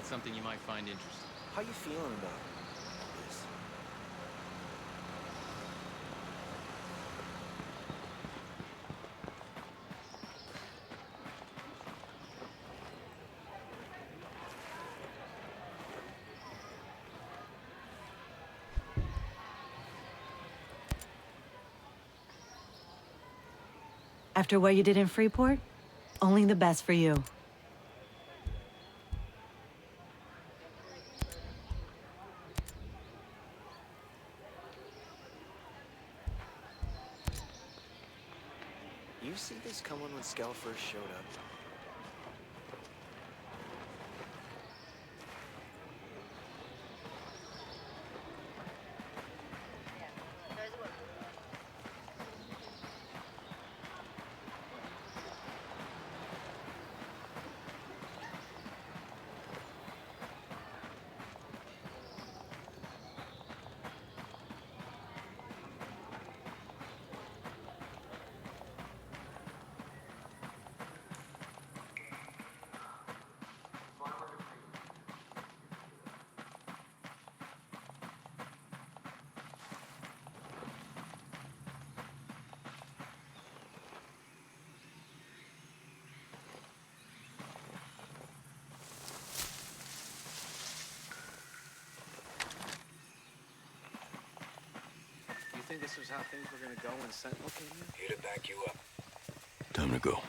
something you might find interesting. How you feeling about this? After what you did in Freeport, only the best for you. You see this coming when Scal first showed up? You think this was how things were gonna go when Sentinel came in? Here to back you up. Time to go.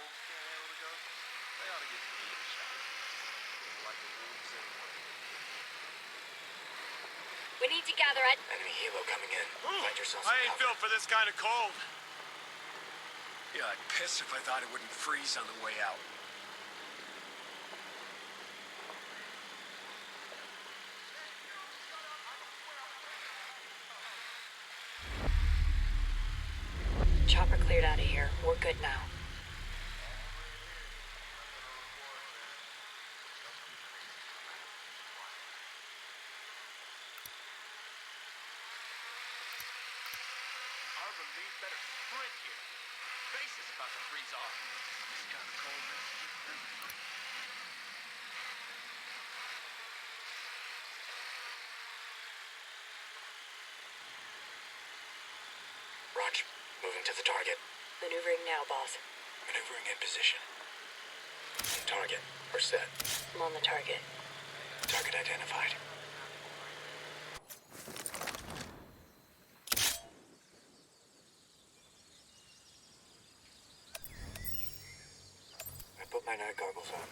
can't handle the ghosts. They ought to get me a shot. Like the wolves anyway. We need to gather at... Enemy helo coming in. Find yourself I some ain't cover. built for this kind of cold. Yeah, I'd piss if I thought it wouldn't freeze on the way out. Chopper cleared out of here. We're good now. Our relief better sprint here. Base is about to freeze off. It's kind of cold, man. Roger. Moving to the target. Maneuvering now, boss. Maneuvering in position. Target. We're set. I'm on the target. Target identified. I put my night goggles on.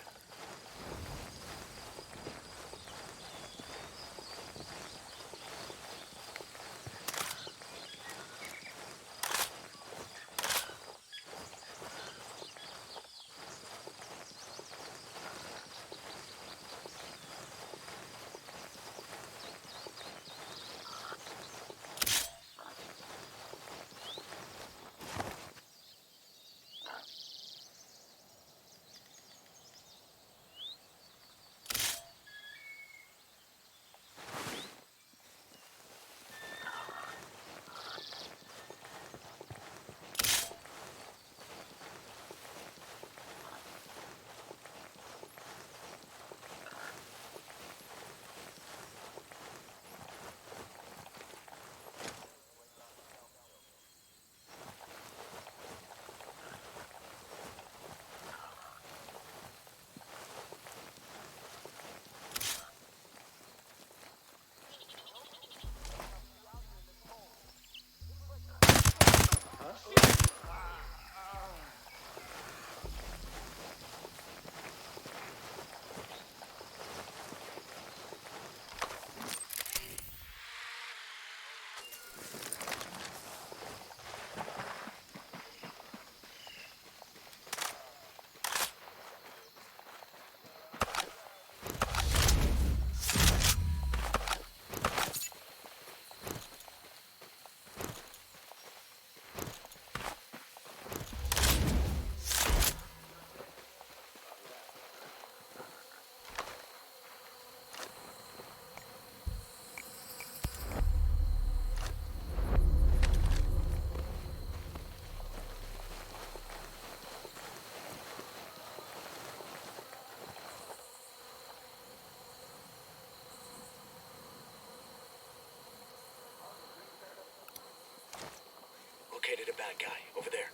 Located a bad guy. Over there.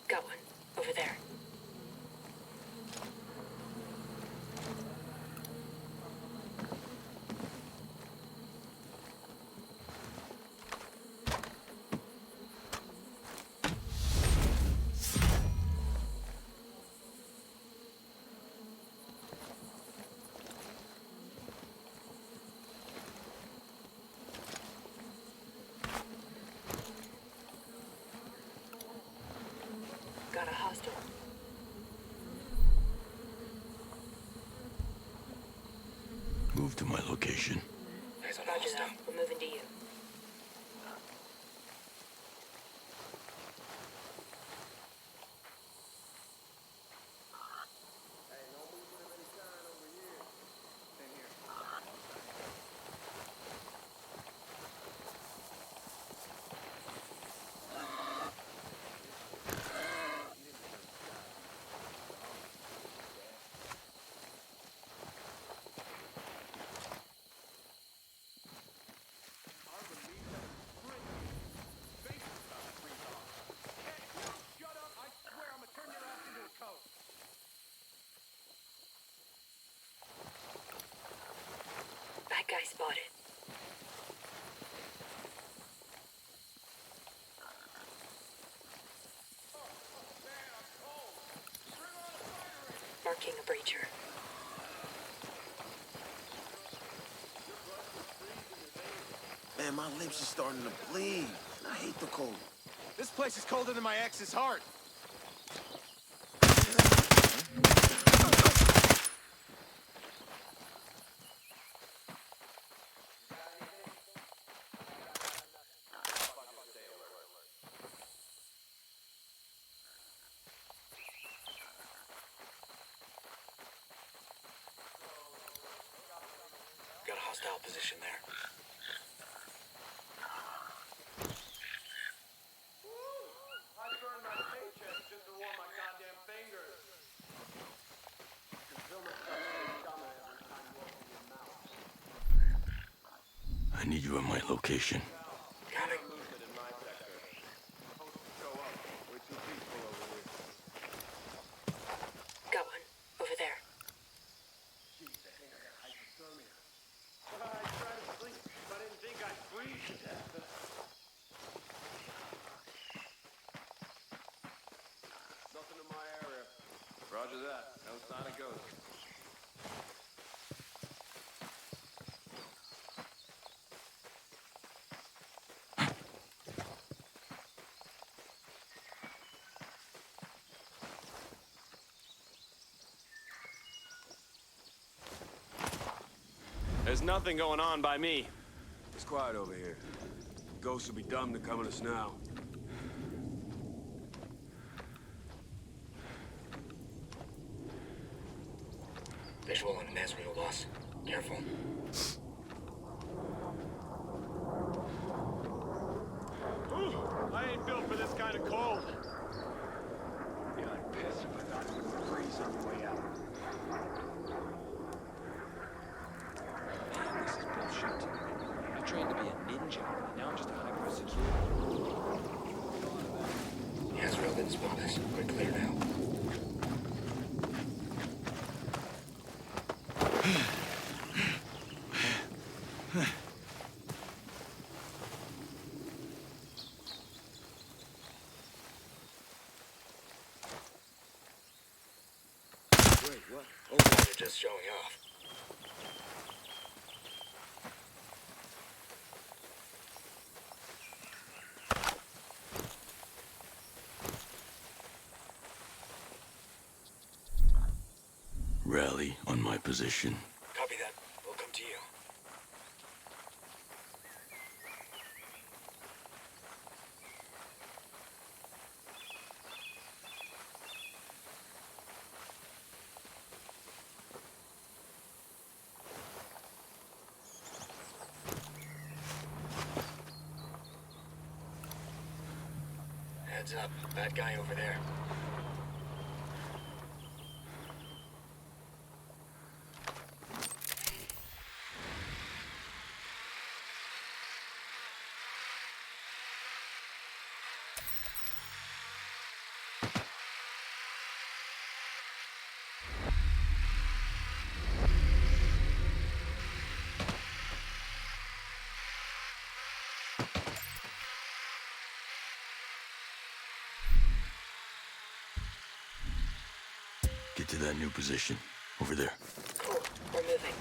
Got one. Over there. Got a hostile. Move to my location. Roger that. We're moving to you. tracking a breacher. Man, my lips are starting to bleed. I hate the cold. This place is colder than my ex's heart. Got a hostile position there. I need you at my location. Coming. Got one. Over there. Nothing in my area. Roger that. No sign of ghosts. There's nothing going on by me. It's quiet over here. Ghosts would be dumb to come at us now. Visual on mass renal loss. Careful. I ain't built for this kind of cold. Yeah, I'd piss if I thought it wouldn't freeze on the way out. Man, this is bullshit. I trained to be a ninja, and now I'm just a hyper security. Israel didn't spot us. We're clear now. Wait, what? Oh, they're just showing off. Rally on my position. Copy that. We'll come to you. Heads up. Bad guy over there. Get to that new position. Over there. Cool. We're moving.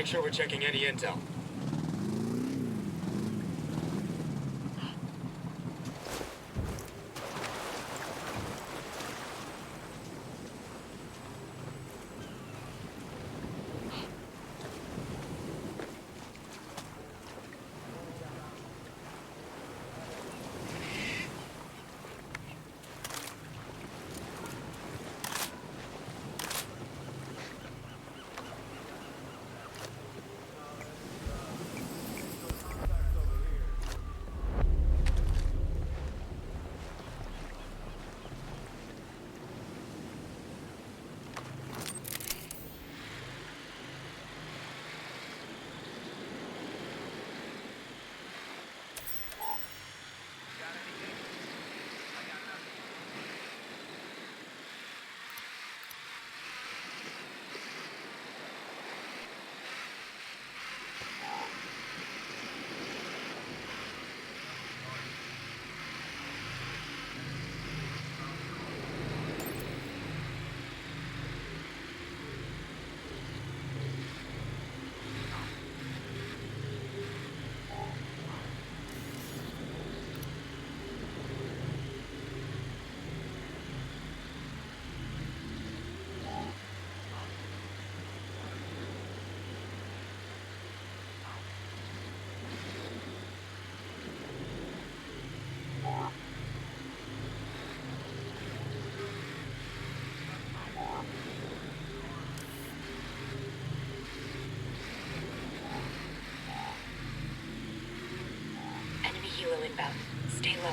Make sure we're checking any intel. Enemy helo inbound. Stay low.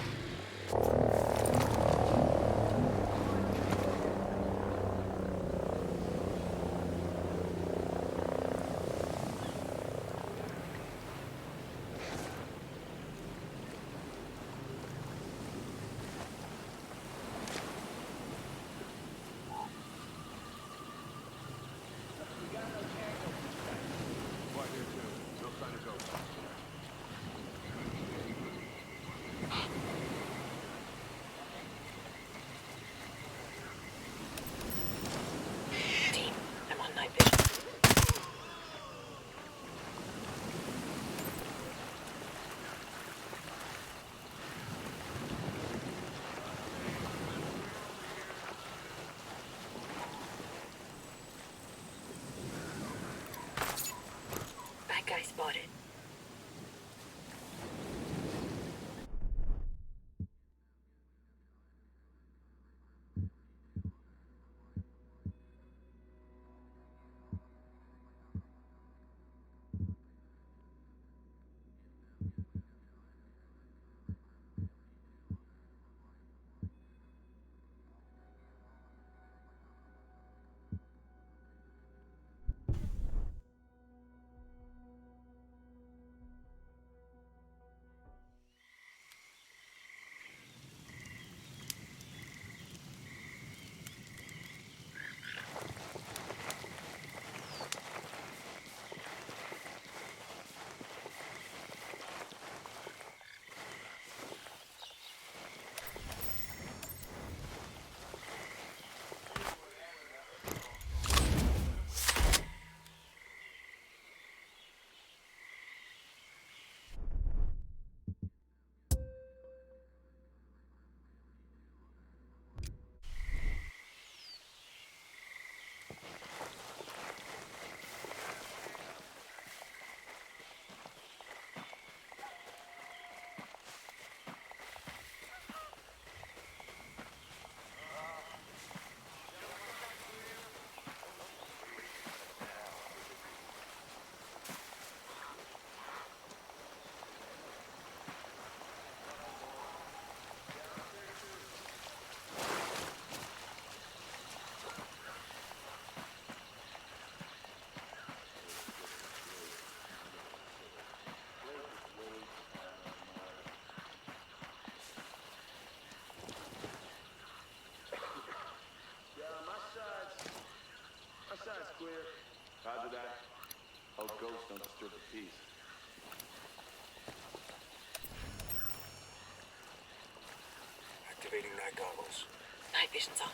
Team, I'm on night vision. Bad guy spotted. Clear. Roger that. Hope ghosts don't disturb the peace. Activating night goggles. Night vision's on.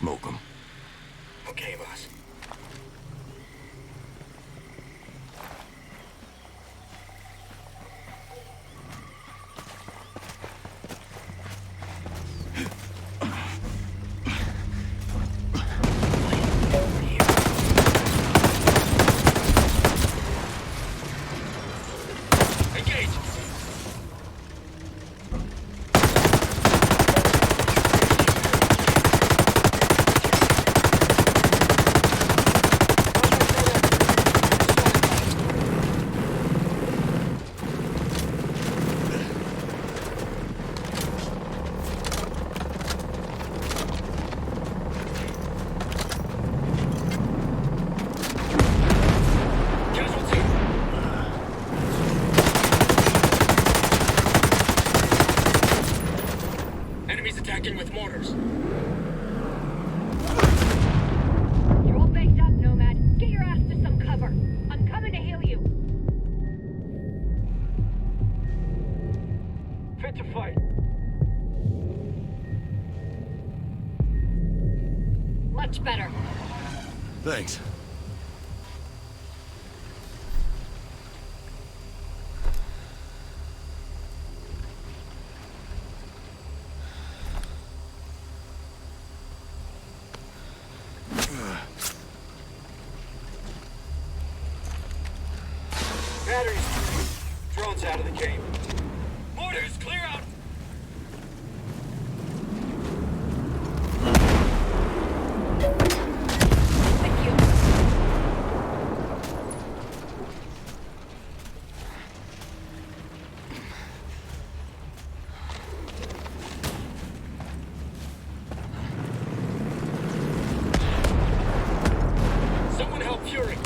Smoke them. Okay, boss. Enemies attacking with mortars. You're all baked up, Nomad. Get your ass to some cover. I'm coming to heal you. Fit to fight. Much better. Thanks. Batteries. Drones out of the game. Mortars, clear out. Thank you. Someone help Fury.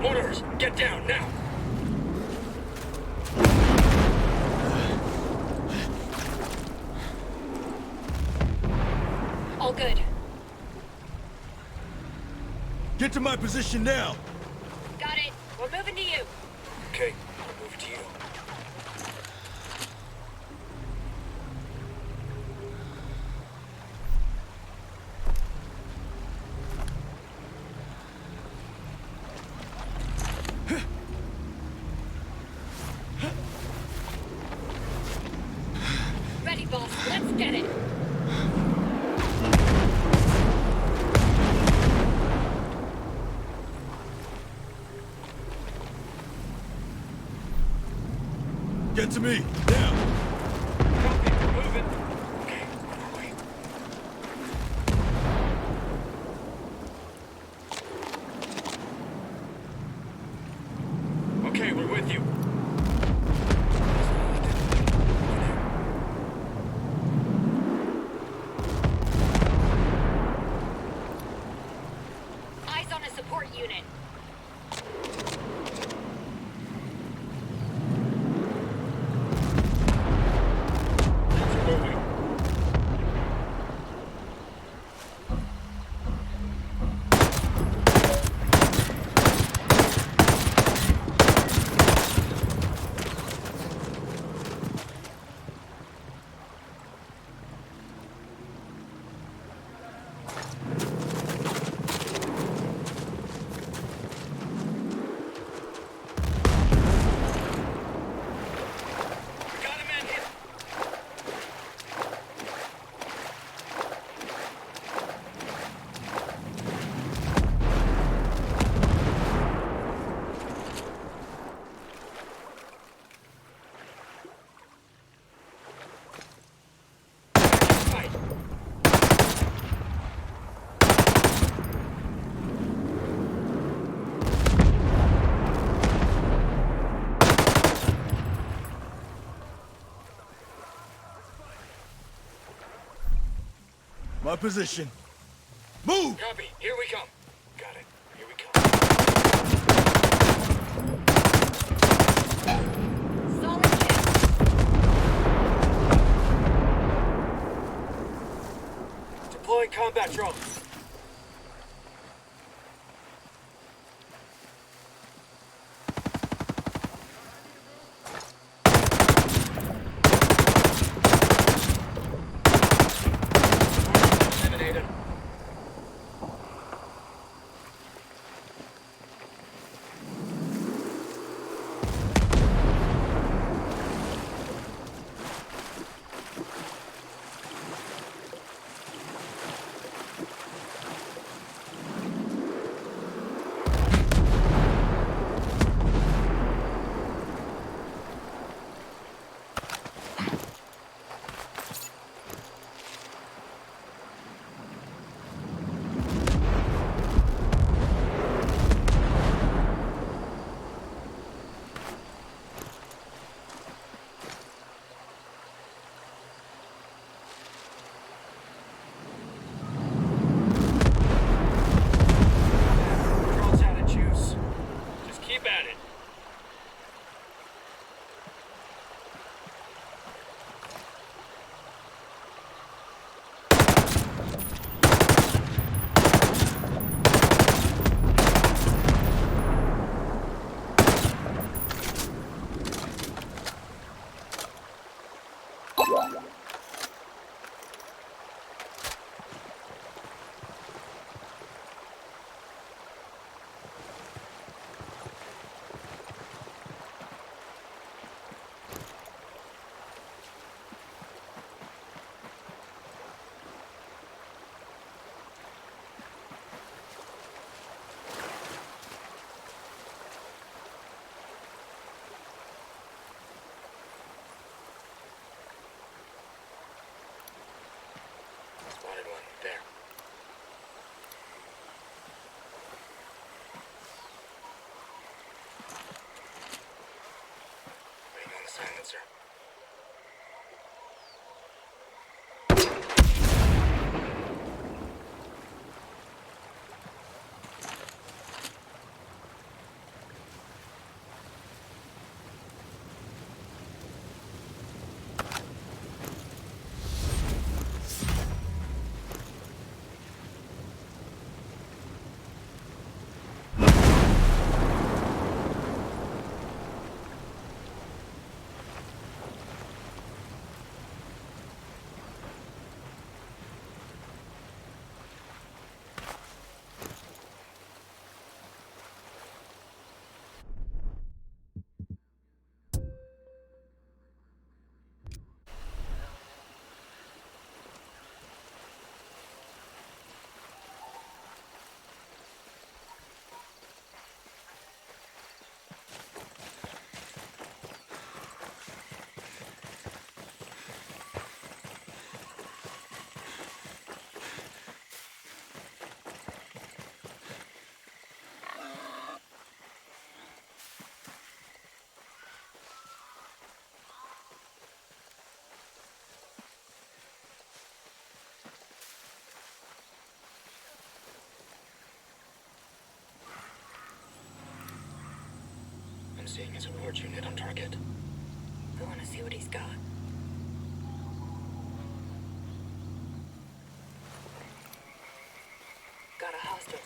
Mortars, get down now. All good. Get to my position now. Got it. We're moving to you. Okay, I'll move to you. Ready, boss. Let's get it. Get to me now. Copy, we're moving. Okay, on our way. Okay, we're with you. Eyes on a support unit. Things are moving. We got a man here. Fight. My position. Move! Copy. Here we come. Got it. Here we come. Solid hit. Deploying combat drone. Spotted one. There. Waiting on the silencer. I'm seeing a support unit on target. I want to see what he's got. Got a hostile.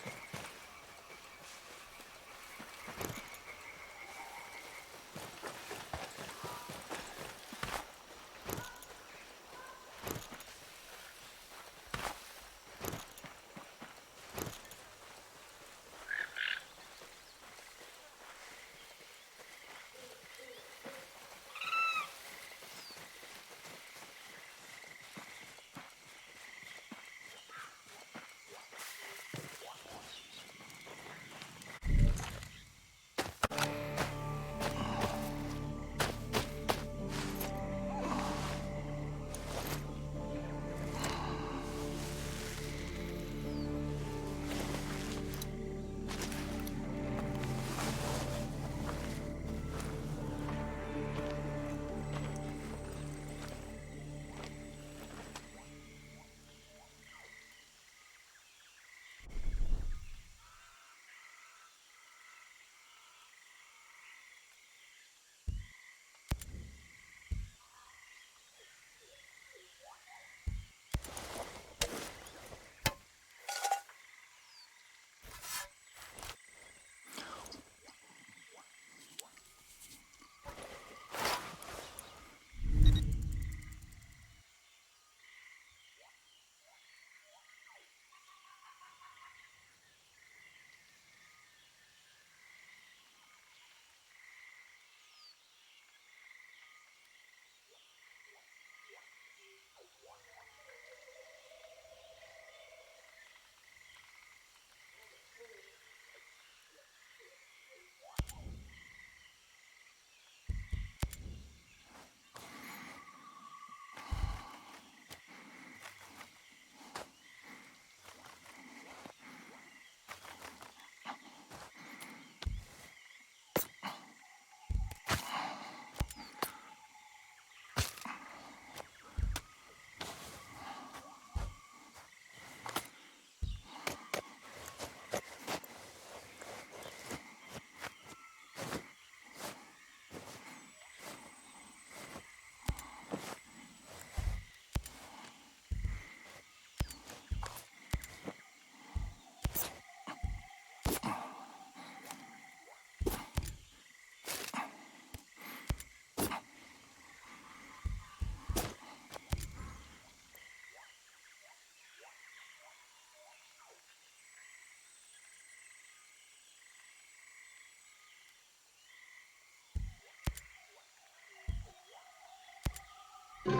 Hey,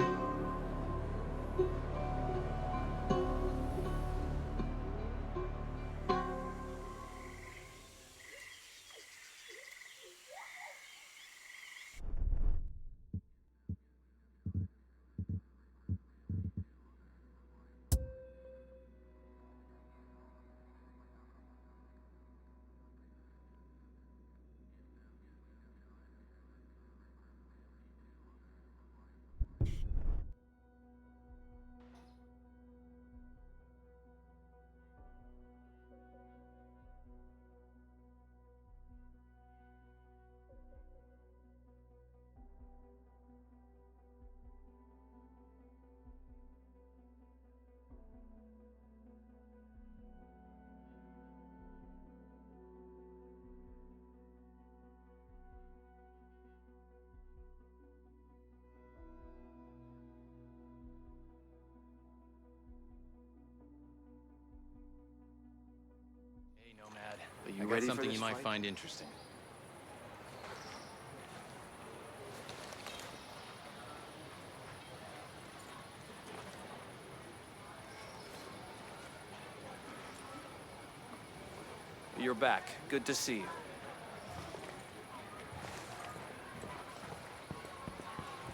Nomad. Are you I got ready for something this you might fight? find interesting. You're back. Good to see you.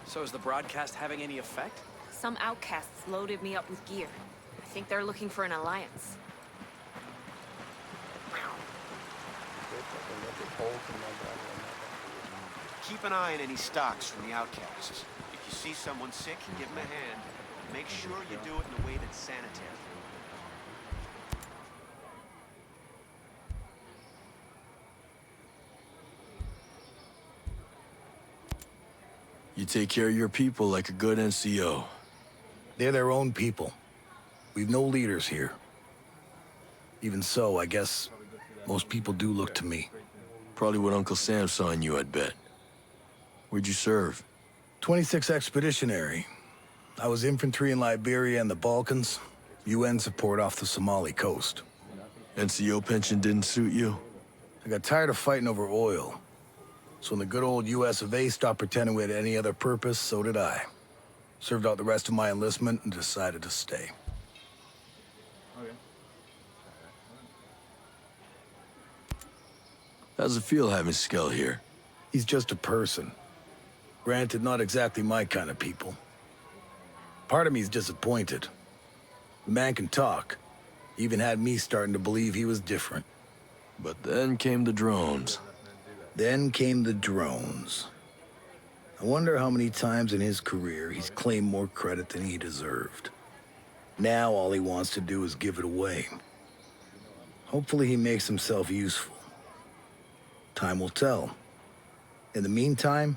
So is the broadcast having any effect? Some outcasts loaded me up with gear. I think they're looking for an alliance. Keep an eye on any stocks from the outcasts. If you see someone sick, give them a hand. Make sure you do it in a way that's sanitary. You take care of your people like a good NCO. They're their own people. We've no leaders here. Even so, I guess most people do look to me. Probably what Uncle Sam saw in you, I'd bet. Where'd you serve? 26 Expeditionary. I was infantry in Liberia and the Balkans. UN support off the Somali coast. NCO pension didn't suit you? I got tired of fighting over oil. So when the good old US of A stopped pretending we had any other purpose, so did I. Served out the rest of my enlistment and decided to stay. How's it feel having Skell here? He's just a person. Granted, not exactly my kind of people. Part of me's disappointed. The man can talk. Even had me starting to believe he was different. But then came the drones. Then came the drones. I wonder how many times in his career he's claimed more credit than he deserved. Now all he wants to do is give it away. Hopefully he makes himself useful. Time will tell. In the meantime,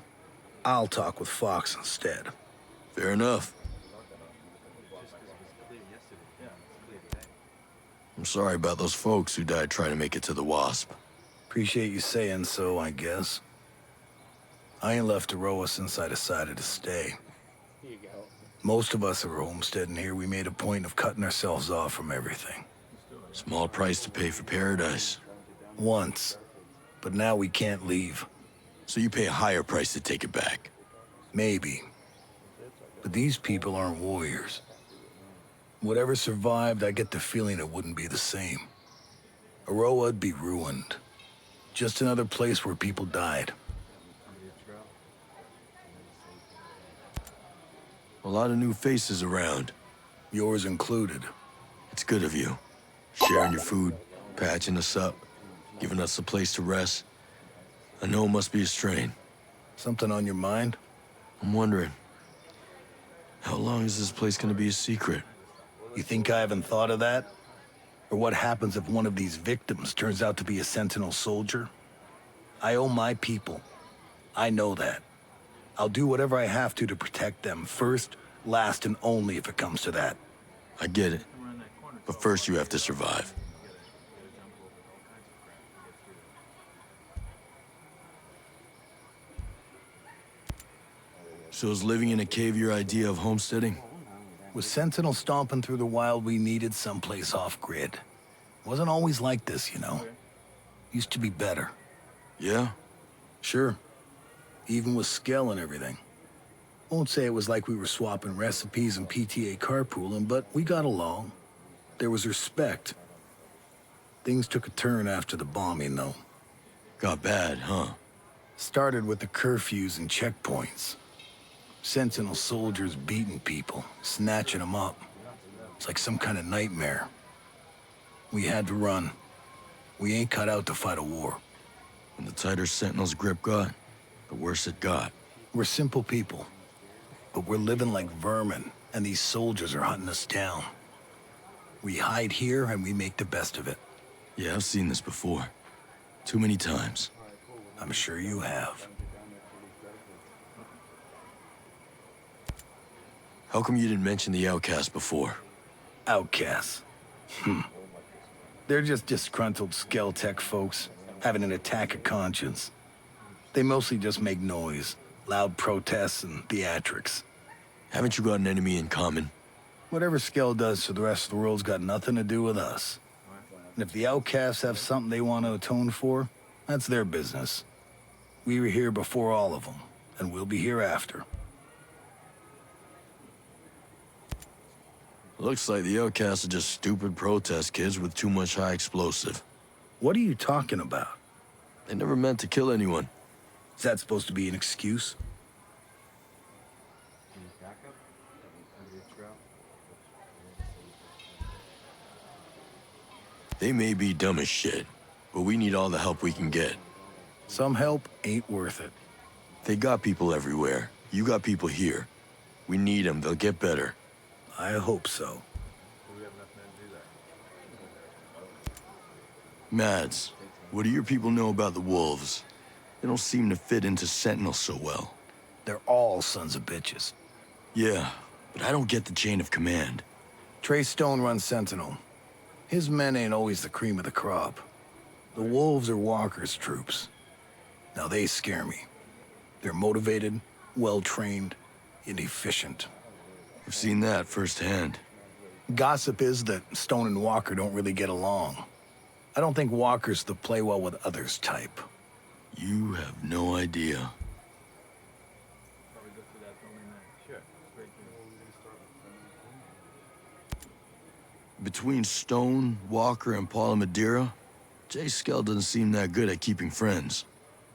I'll talk with Fox instead. Fair enough. I'm sorry about those folks who died trying to make it to the Wasp. Appreciate you saying so, I guess. I ain't left Aroa since I decided to stay. Most of us are homesteading here. We made a point of cutting ourselves off from everything. Small price to pay for paradise. Once. But now we can't leave. So you pay a higher price to take it back. Maybe. But these people aren't warriors. Whatever survived, I get the feeling it wouldn't be the same. Aroa'd be ruined. Just another place where people died. A lot of new faces around. Yours included. It's good of you. Sharing your food, patching us up, giving us a place to rest. I know it must be a strain. Something on your mind? I'm wondering, how long is this place gonna be a secret? You think I haven't thought of that? Or what happens if one of these victims turns out to be a Sentinel soldier? I owe my people. I know that. I'll do whatever I have to protect them, first, last, and only if it comes to that. I get it. But first you have to survive. So is living in a cave your idea of homesteading? With Sentinel stomping through the wild, we needed someplace off-grid. Wasn't always like this, you know. Used to be better. Yeah? Sure. Even with Skell and everything. Won't say it was like we were swapping recipes and PTA carpooling, but we got along. There was respect. Things took a turn after the bombing, though. Got bad, huh? Started with the curfews and checkpoints. Sentinel soldiers beating people, snatching them up. It's like some kind of nightmare. We had to run. We ain't cut out to fight a war. And the tighter Sentinel's grip got, the worse it got. We're simple people, but we're living like vermin, and these soldiers are hunting us down. We hide here and we make the best of it. Yeah, I've seen this before. Too many times. I'm sure you have. How come you didn't mention the outcast before? Outcasts. They're just disgruntled Skeltech folks, having an attack of conscience. They mostly just make noise, loud protests and theatrics. Haven't you got an enemy in common? Whatever Skell does to the rest of the world's got nothing to do with us. And if the outcasts have something they want to atone for, that's their business. We were here before all of them, and we'll be here after. Looks like the outcasts are just stupid protest kids with too much high explosive. What are you talking about? They never meant to kill anyone. Is that supposed to be an excuse? They may be dumb as shit, but we need all the help we can get. Some help ain't worth it. They got people everywhere. You got people here. We need them. They'll get better. I hope so. Mads, what do your people know about the wolves? They don't seem to fit into Sentinel so well. They're all sons of bitches. Yeah, but I don't get the chain of command. Trey Stone runs Sentinel. His men ain't always the cream of the crop. The wolves are Walker's troops. Now they scare me. They're motivated, well-trained, and efficient. I've seen that firsthand. Gossip is that Stone and Walker don't really get along. I don't think Walker's the play well with others type. You have no idea. Between Stone, Walker, and Paula Madeira, Jay Skell doesn't seem that good at keeping friends.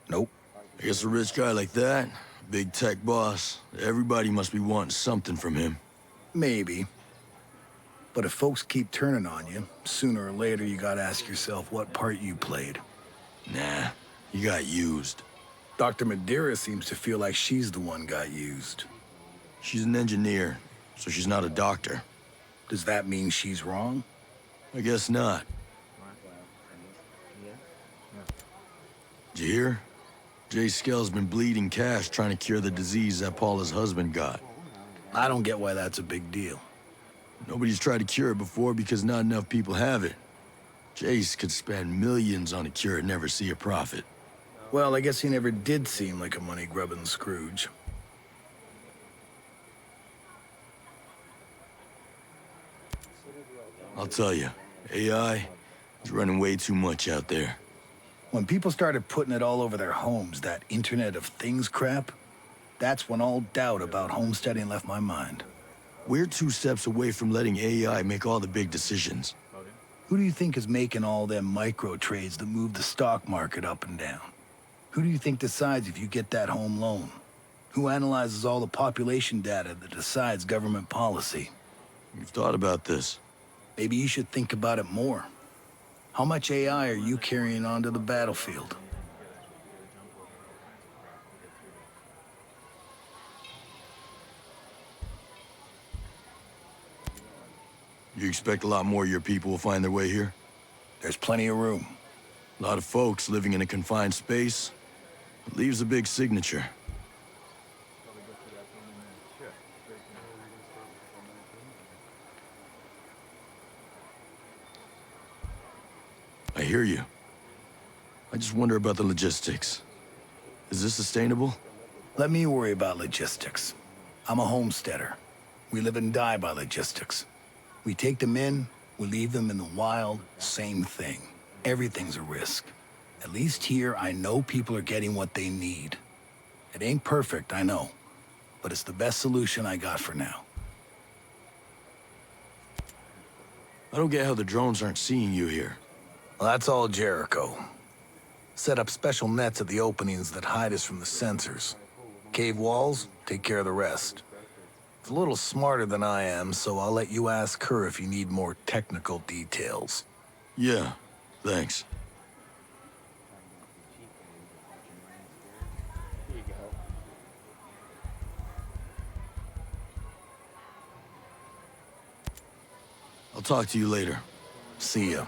Nope. I guess a rich guy like that, big tech boss, everybody must be wanting something from him. Maybe. But if folks keep turning on you, sooner or later you gotta ask yourself what part you played. Nah, you got used. Dr. Madeira seems to feel like she's the one got used. She's an engineer, so she's not a doctor. Does that mean she's wrong? I guess not. Did you hear? Jay Skell's been bleeding cash trying to cure the disease that Paula's husband got. I don't get why that's a big deal. Nobody's tried to cure it before because not enough people have it. Jace could spend millions on a cure and never see a profit. Well, I guess he never did seem like a money-grubbing Scrooge. I'll tell you, AI is running way too much out there. When people started putting it all over their homes, that Internet of Things crap, that's when all doubt about homesteading left my mind. We're 2 steps away from letting AI make all the big decisions. Who do you think is making all them micro trades that move the stock market up and down? Who do you think decides if you get that home loan? Who analyzes all the population data that decides government policy? You've thought about this. Maybe you should think about it more. How much AI are you carrying onto the battlefield? You expect a lot more of your people will find their way here? There's plenty of room. A lot of folks living in a confined space. It leaves a big signature. I hear you. I just wonder about the logistics. Is this sustainable? Let me worry about logistics. I'm a homesteader. We live and die by logistics. We take them in, we leave them in the wild, same thing. Everything's a risk. At least here, I know people are getting what they need. It ain't perfect, I know. but it's the best solution I got for now. I don't get how the drones aren't seeing you here. Well, that's all Jericho. Set up special nets at the openings that hide us from the sensors. Cave walls take care of the rest. It's a little smarter than I am, so I'll let you ask her if you need more technical details. Yeah, thanks. I'll talk to you later. See ya.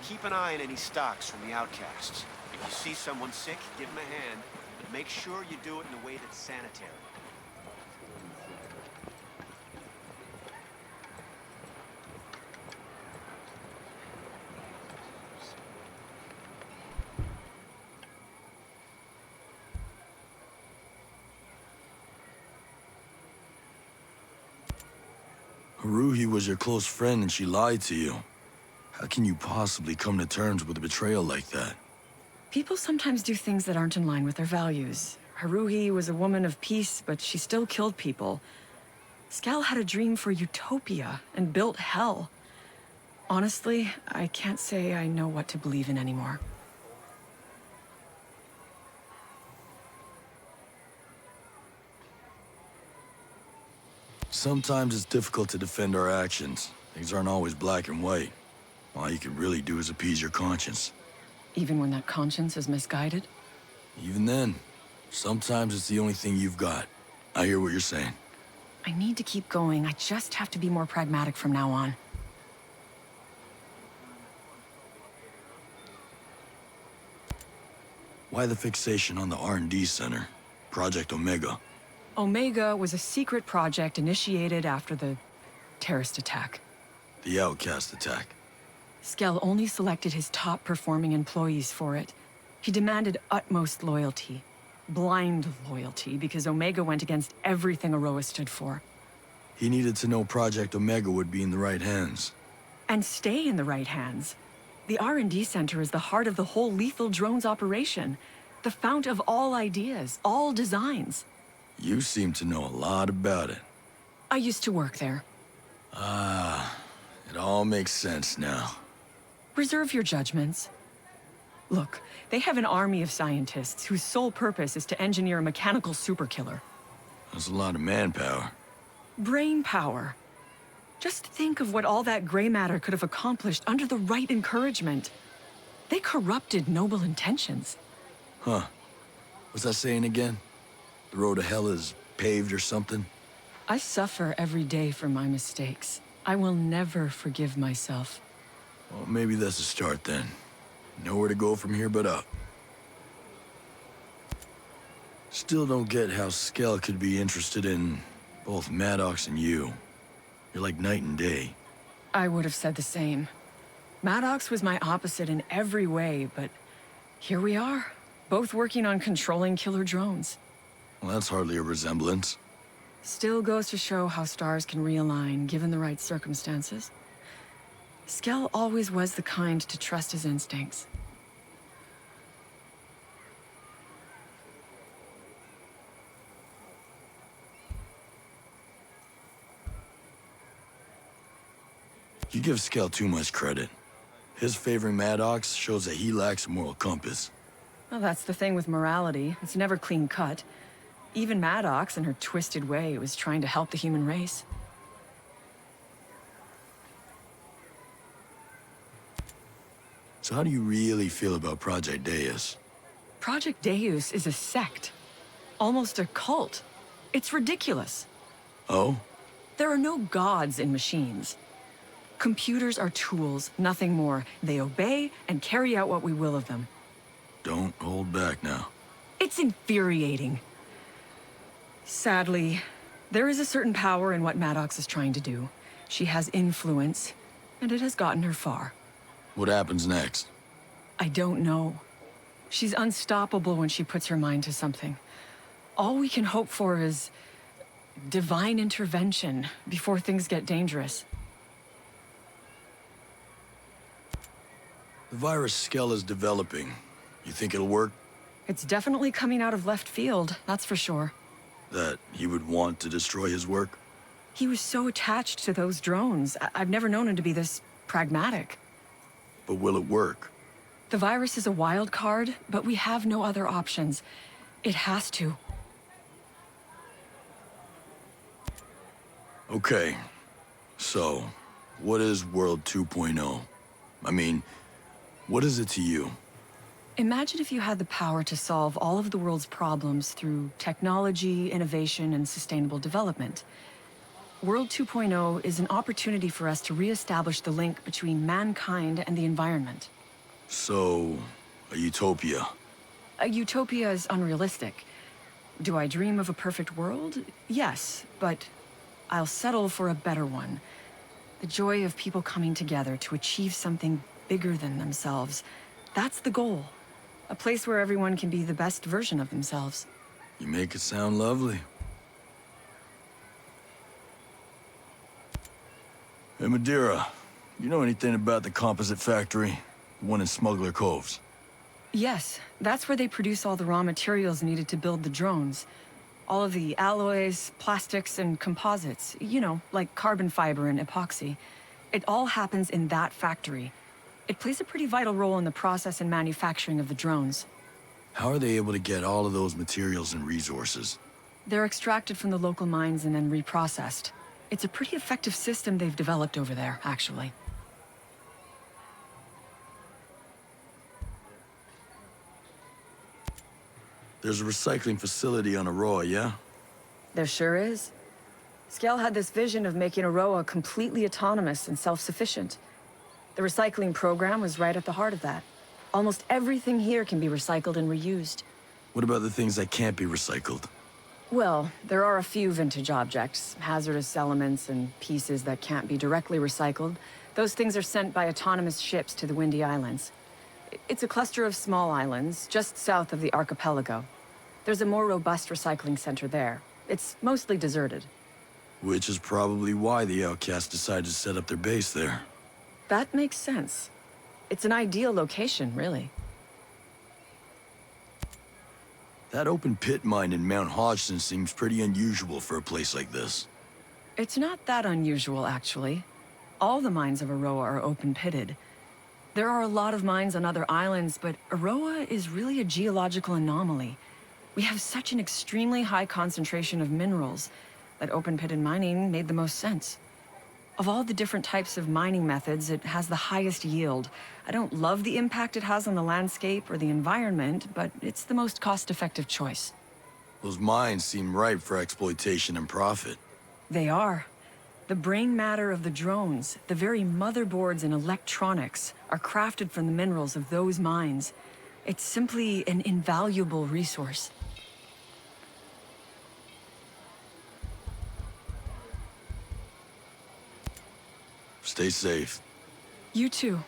Keep an eye on any stocks from the outcasts. If you see someone sick, give them a hand, but make sure you do it in a way that's sanitary. Haruhi was your close friend and she lied to you. How can you possibly come to terms with a betrayal like that? People sometimes do things that aren't in line with their values. Haruhi was a woman of peace, but she still killed people. Skal had a dream for utopia and built hell. Honestly, I can't say I know what to believe in anymore. Sometimes it's difficult to defend our actions. Things aren't always black and white. All you can really do is appease your conscience. Even when that conscience is misguided? Even then, sometimes it's the only thing you've got. I hear what you're saying. I need to keep going. I just have to be more pragmatic from now on. Why the fixation on the R&D Center? Project Omega. Omega was a secret project initiated after the terrorist attack. The Outcast attack. Skal only selected his top-performing employees for it. He demanded utmost loyalty. Blind loyalty, because Omega went against everything Aroa stood for. He needed to know Project Omega would be in the right hands. And stay in the right hands. The R&D Center is the heart of the whole lethal drones operation. The fount of all ideas, all designs. You seem to know a lot about it. I used to work there. Ah, it all makes sense now. Reserve your judgments. Look, they have an army of scientists whose sole purpose is to engineer a mechanical superkiller. That's a lot of manpower. Brain power. Just think of what all that gray matter could have accomplished under the right encouragement. They corrupted noble intentions. Huh. What's that saying again? The road to hell is paved or something? I suffer every day for my mistakes. I will never forgive myself. Well, maybe that's a start then. Nowhere to go from here but up. Still don't get how Skell could be interested in both Maddox and you. You're like night and day. I would have said the same. Maddox was my opposite in every way, but here we are, both working on controlling killer drones. Well, that's hardly a resemblance. Still goes to show how stars can realign given the right circumstances. Skell always was the kind to trust his instincts. You give Skell too much credit. His favoring Maddox shows that he lacks a moral compass. Well, that's the thing with morality. It's never clean cut. Even Maddox, in her twisted way, was trying to help the human race. So how do you really feel about Project Deus? Project Deus is a sect. Almost a cult. It's ridiculous. Oh? There are no gods in machines. Computers are tools, nothing more. They obey and carry out what we will of them. Don't hold back now. It's infuriating. Sadly, there is a certain power in what Maddox is trying to do. She has influence, and it has gotten her far. What happens next? I don't know. She's unstoppable when she puts her mind to something. All we can hope for is divine intervention before things get dangerous. The virus Skell is developing. You think it'll work? It's definitely coming out of left field, that's for sure. That he would want to destroy his work? He was so attached to those drones. I've never known him to be this pragmatic. But will it work? The virus is a wild card, but we have no other options. It has to. Okay. So, what is World 2.0? I mean, what is it to you? Imagine if you had the power to solve all of the world's problems through technology, innovation, and sustainable development. World 2.0 is an opportunity for us to re-establish the link between mankind and the environment. So, a utopia. A utopia is unrealistic. Do I dream of a perfect world? Yes, but I'll settle for a better one. The joy of people coming together to achieve something bigger than themselves. That's the goal. A place where everyone can be the best version of themselves. You make it sound lovely. Hey, Madeira, you know anything about the composite factory? The one in Smuggler Coves? Yes, that's where they produce all the raw materials needed to build the drones. All of the alloys, plastics, and composites. You know, like carbon fiber and epoxy. It all happens in that factory. It plays a pretty vital role in the process and manufacturing of the drones. How are they able to get all of those materials and resources? They're extracted from the local mines and then reprocessed. It's a pretty effective system they've developed over there, actually. There's a recycling facility on Aroa, yeah? There sure is. Skell had this vision of making Aroa completely autonomous and self-sufficient. The recycling program was right at the heart of that. Almost everything here can be recycled and reused. What about the things that can't be recycled? Well, there are a few vintage objects, hazardous elements and pieces that can't be directly recycled. Those things are sent by autonomous ships to the Windy Islands. It's a cluster of small islands, just south of the archipelago. There's a more robust recycling center there. It's mostly deserted. Which is probably why the outcasts decided to set up their base there. That makes sense. It's an ideal location, really. That open pit mine in Mount Hodgson seems pretty unusual for a place like this. It's not that unusual, actually. All the mines of Aroa are open-pitted. There are a lot of mines on other islands, but Aroa is really a geological anomaly. We have such an extremely high concentration of minerals that open-pitted mining made the most sense. Of all the different types of mining methods, it has the highest yield. I don't love the impact it has on the landscape or the environment, but it's the most cost-effective choice. Those mines seem ripe for exploitation and profit. They are. The brain matter of the drones, the very motherboards and electronics, are crafted from the minerals of those mines. It's simply an invaluable resource. Stay safe. You too.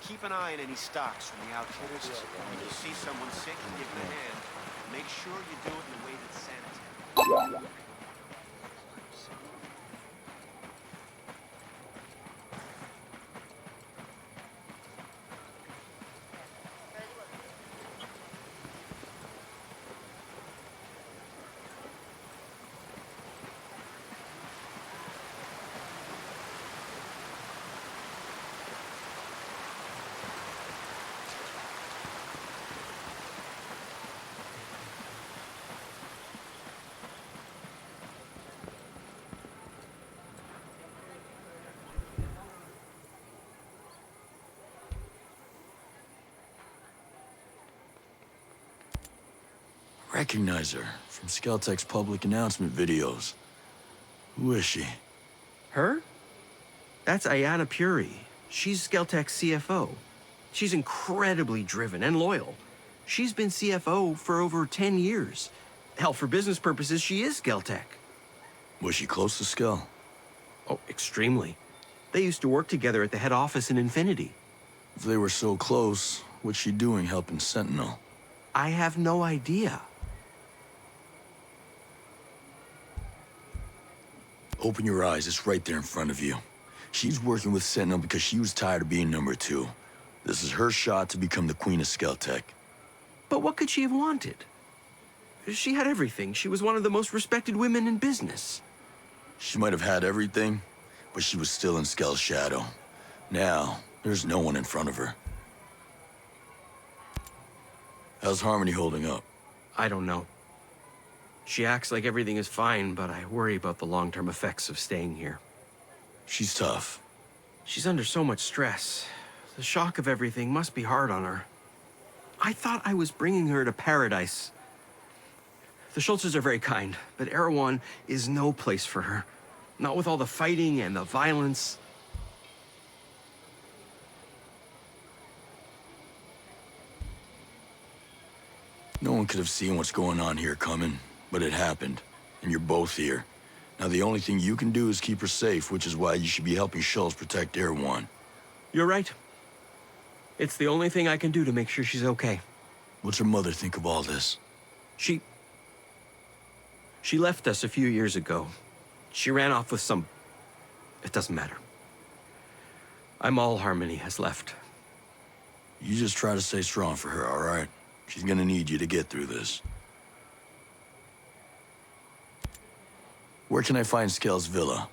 Keep an eye on any stocks from the outcasts. When you see someone sick, give them a hand. Make sure you do it in a way that's sanitary. Recognize her from Skeltek's public announcement videos. Who is she? Her? That's Ayanna Puri. She's Skeltech's CFO. She's incredibly driven and loyal. She's been CFO for over 10 years. Hell, for business purposes, she is Skeltech. Was she close to Skell? Oh, extremely. They used to work together at the head office in Infinity. If they were so close, what's she doing helping Sentinel? I have no idea. Open your eyes, it's right there in front of you. She's working with Sentinel because she was tired of being number 2. This is her shot to become the queen of Skeltech. But what could she have wanted? She had everything. She was one of the most respected women in business. She might have had everything, but she was still in Skell's shadow. Now, there's no one in front of her. How's Harmony holding up? I don't know. She acts like everything is fine, but I worry about the long-term effects of staying here. She's tough. She's under so much stress. The shock of everything must be hard on her. I thought I was bringing her to paradise. The Schultzes are very kind, but Erewhon is no place for her. Not with all the fighting and the violence. No one could have seen what's going on here coming, but it happened, and you're both here. Now the only thing you can do is keep her safe, which is why you should be helping Schultz protect Erewhon. You're right. It's the only thing I can do to make sure she's okay. What's her mother think of all this? She left us a few years ago. She ran off with some... It doesn't matter. I'm all Harmony has left. You just try to stay strong for her, all right? She's gonna need you to get through this. Where can I find Skell's villa?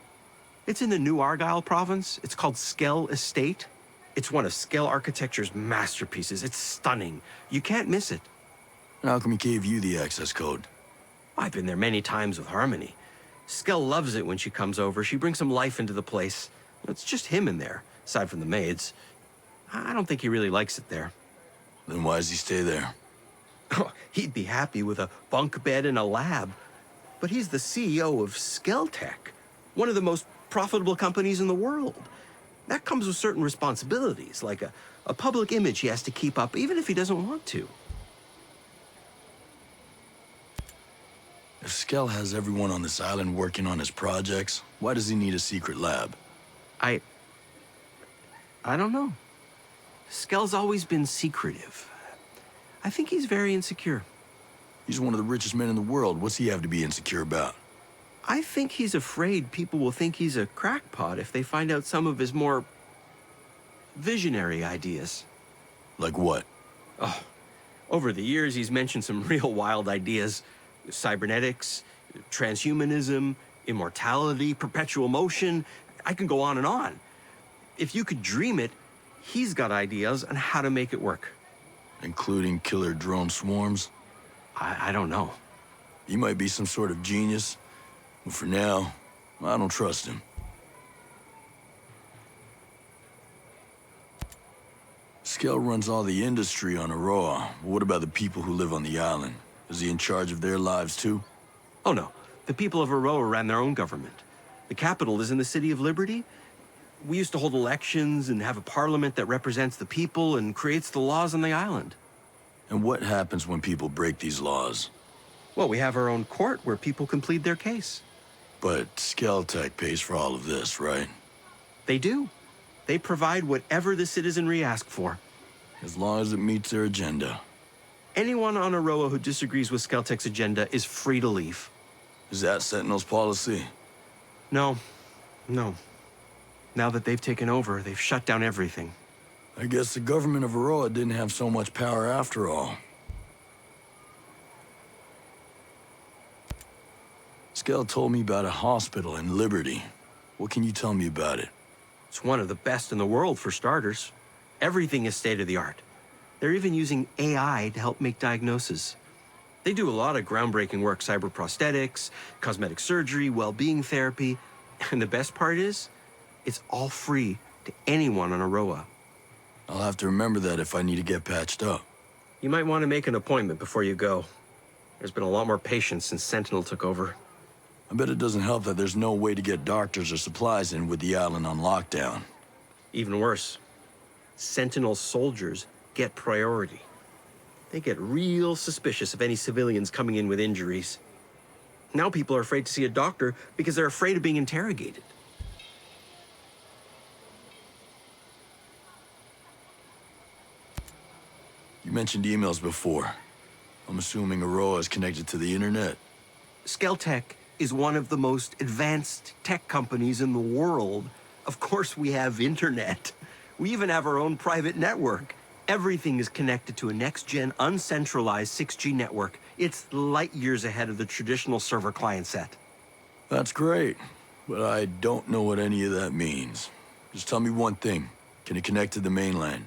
It's in the New Argyll province. It's called Skell Estate. It's one of Skell architecture's masterpieces. It's stunning. You can't miss it. And how come he gave you the access code? I've been there many times with Harmony. Skell loves it when she comes over. She brings some life into the place. It's just him in there, aside from the maids. I don't think he really likes it there. Then why does he stay there? He'd be happy with a bunk bed and a lab. But he's the CEO of Skeltech, one of the most profitable companies in the world. That comes with certain responsibilities, like a public image he has to keep up, even if he doesn't want to. If Skell has everyone on this island working on his projects, why does he need a secret lab? I don't know. Skell's always been secretive. I think he's very insecure. He's one of the richest men in the world. What's he have to be insecure about? I think he's afraid people will think he's a crackpot if they find out some of his more visionary ideas. Like what? Oh, over the years, he's mentioned some real wild ideas. Cybernetics, transhumanism, immortality, perpetual motion. I can go on and on. If you could dream it, he's got ideas on how to make it work. Including killer drone swarms? I don't know. He might be some sort of genius, but for now, I don't trust him. Skell runs all the industry on Aroa. What about the people who live on the island? Is he in charge of their lives too? Oh no, the people of Aroa ran their own government. The capital is in the City of Liberty. We used to hold elections and have a parliament that represents the people and creates the laws on the island. And what happens when people break these laws? Well, we have our own court where people can plead their case. But Skeltech pays for all of this, right? They do. They provide whatever the citizenry ask for. As long as it meets their agenda. Anyone on Aroa who disagrees with Skeltech's agenda is free to leave. Is that Sentinel's policy? No. No. Now that they've taken over, they've shut down everything. I guess the government of Aroa didn't have so much power after all. Skell told me about a hospital in Liberty. What can you tell me about it? It's one of the best in the world, for starters. Everything is state-of-the-art. They're even using AI to help make diagnoses. They do a lot of groundbreaking work, cyber prosthetics, cosmetic surgery, well-being therapy. And the best part is, it's all free to anyone on Aroa. I'll have to remember that if I need to get patched up. You might want to make an appointment before you go. There's been a lot more patience since Sentinel took over. I bet it doesn't help that there's no way to get doctors or supplies in with the island on lockdown. Even worse, Sentinel soldiers get priority. They get real suspicious of any civilians coming in with injuries. Now people are afraid to see a doctor because they're afraid of being interrogated. You mentioned emails before. I'm assuming Aurora is connected to the internet. Skeltech is one of the most advanced tech companies in the world. Of course we have internet. We even have our own private network. Everything is connected to a next-gen, uncentralized 6G network. It's light years ahead of the traditional server client set. That's great, but I don't know what any of that means. Just tell me one thing. Can it connect to the mainland?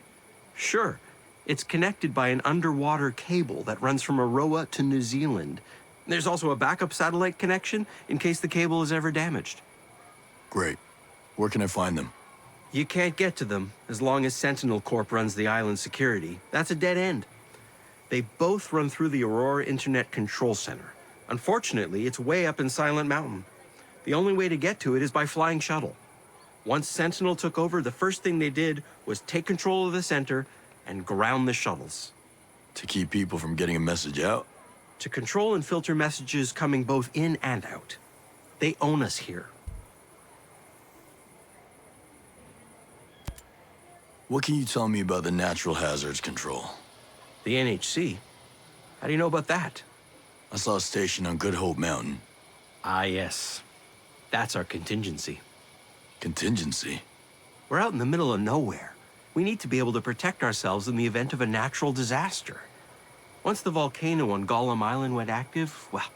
Sure. It's connected by an underwater cable that runs from Aroa to New Zealand. There's also a backup satellite connection in case the cable is ever damaged. Great. Where can I find them? You can't get to them as long as Sentinel Corp runs the island's security. That's a dead end. They both run through the Aurora Internet Control Center. Unfortunately, it's way up in Silent Mountain. The only way to get to it is by flying shuttle. Once Sentinel took over, the first thing they did was take control of the center and ground the shuttles. To keep people from getting a message out? To control and filter messages coming both in and out. They own us here. What can you tell me about the natural hazards control? The NHC? How do you know about that? I saw a station on Good Hope Mountain. Ah, yes. That's our contingency. Contingency? We're out in the middle of nowhere. We need to be able to protect ourselves in the event of a natural disaster. Once the volcano on Gollum Island went active, well,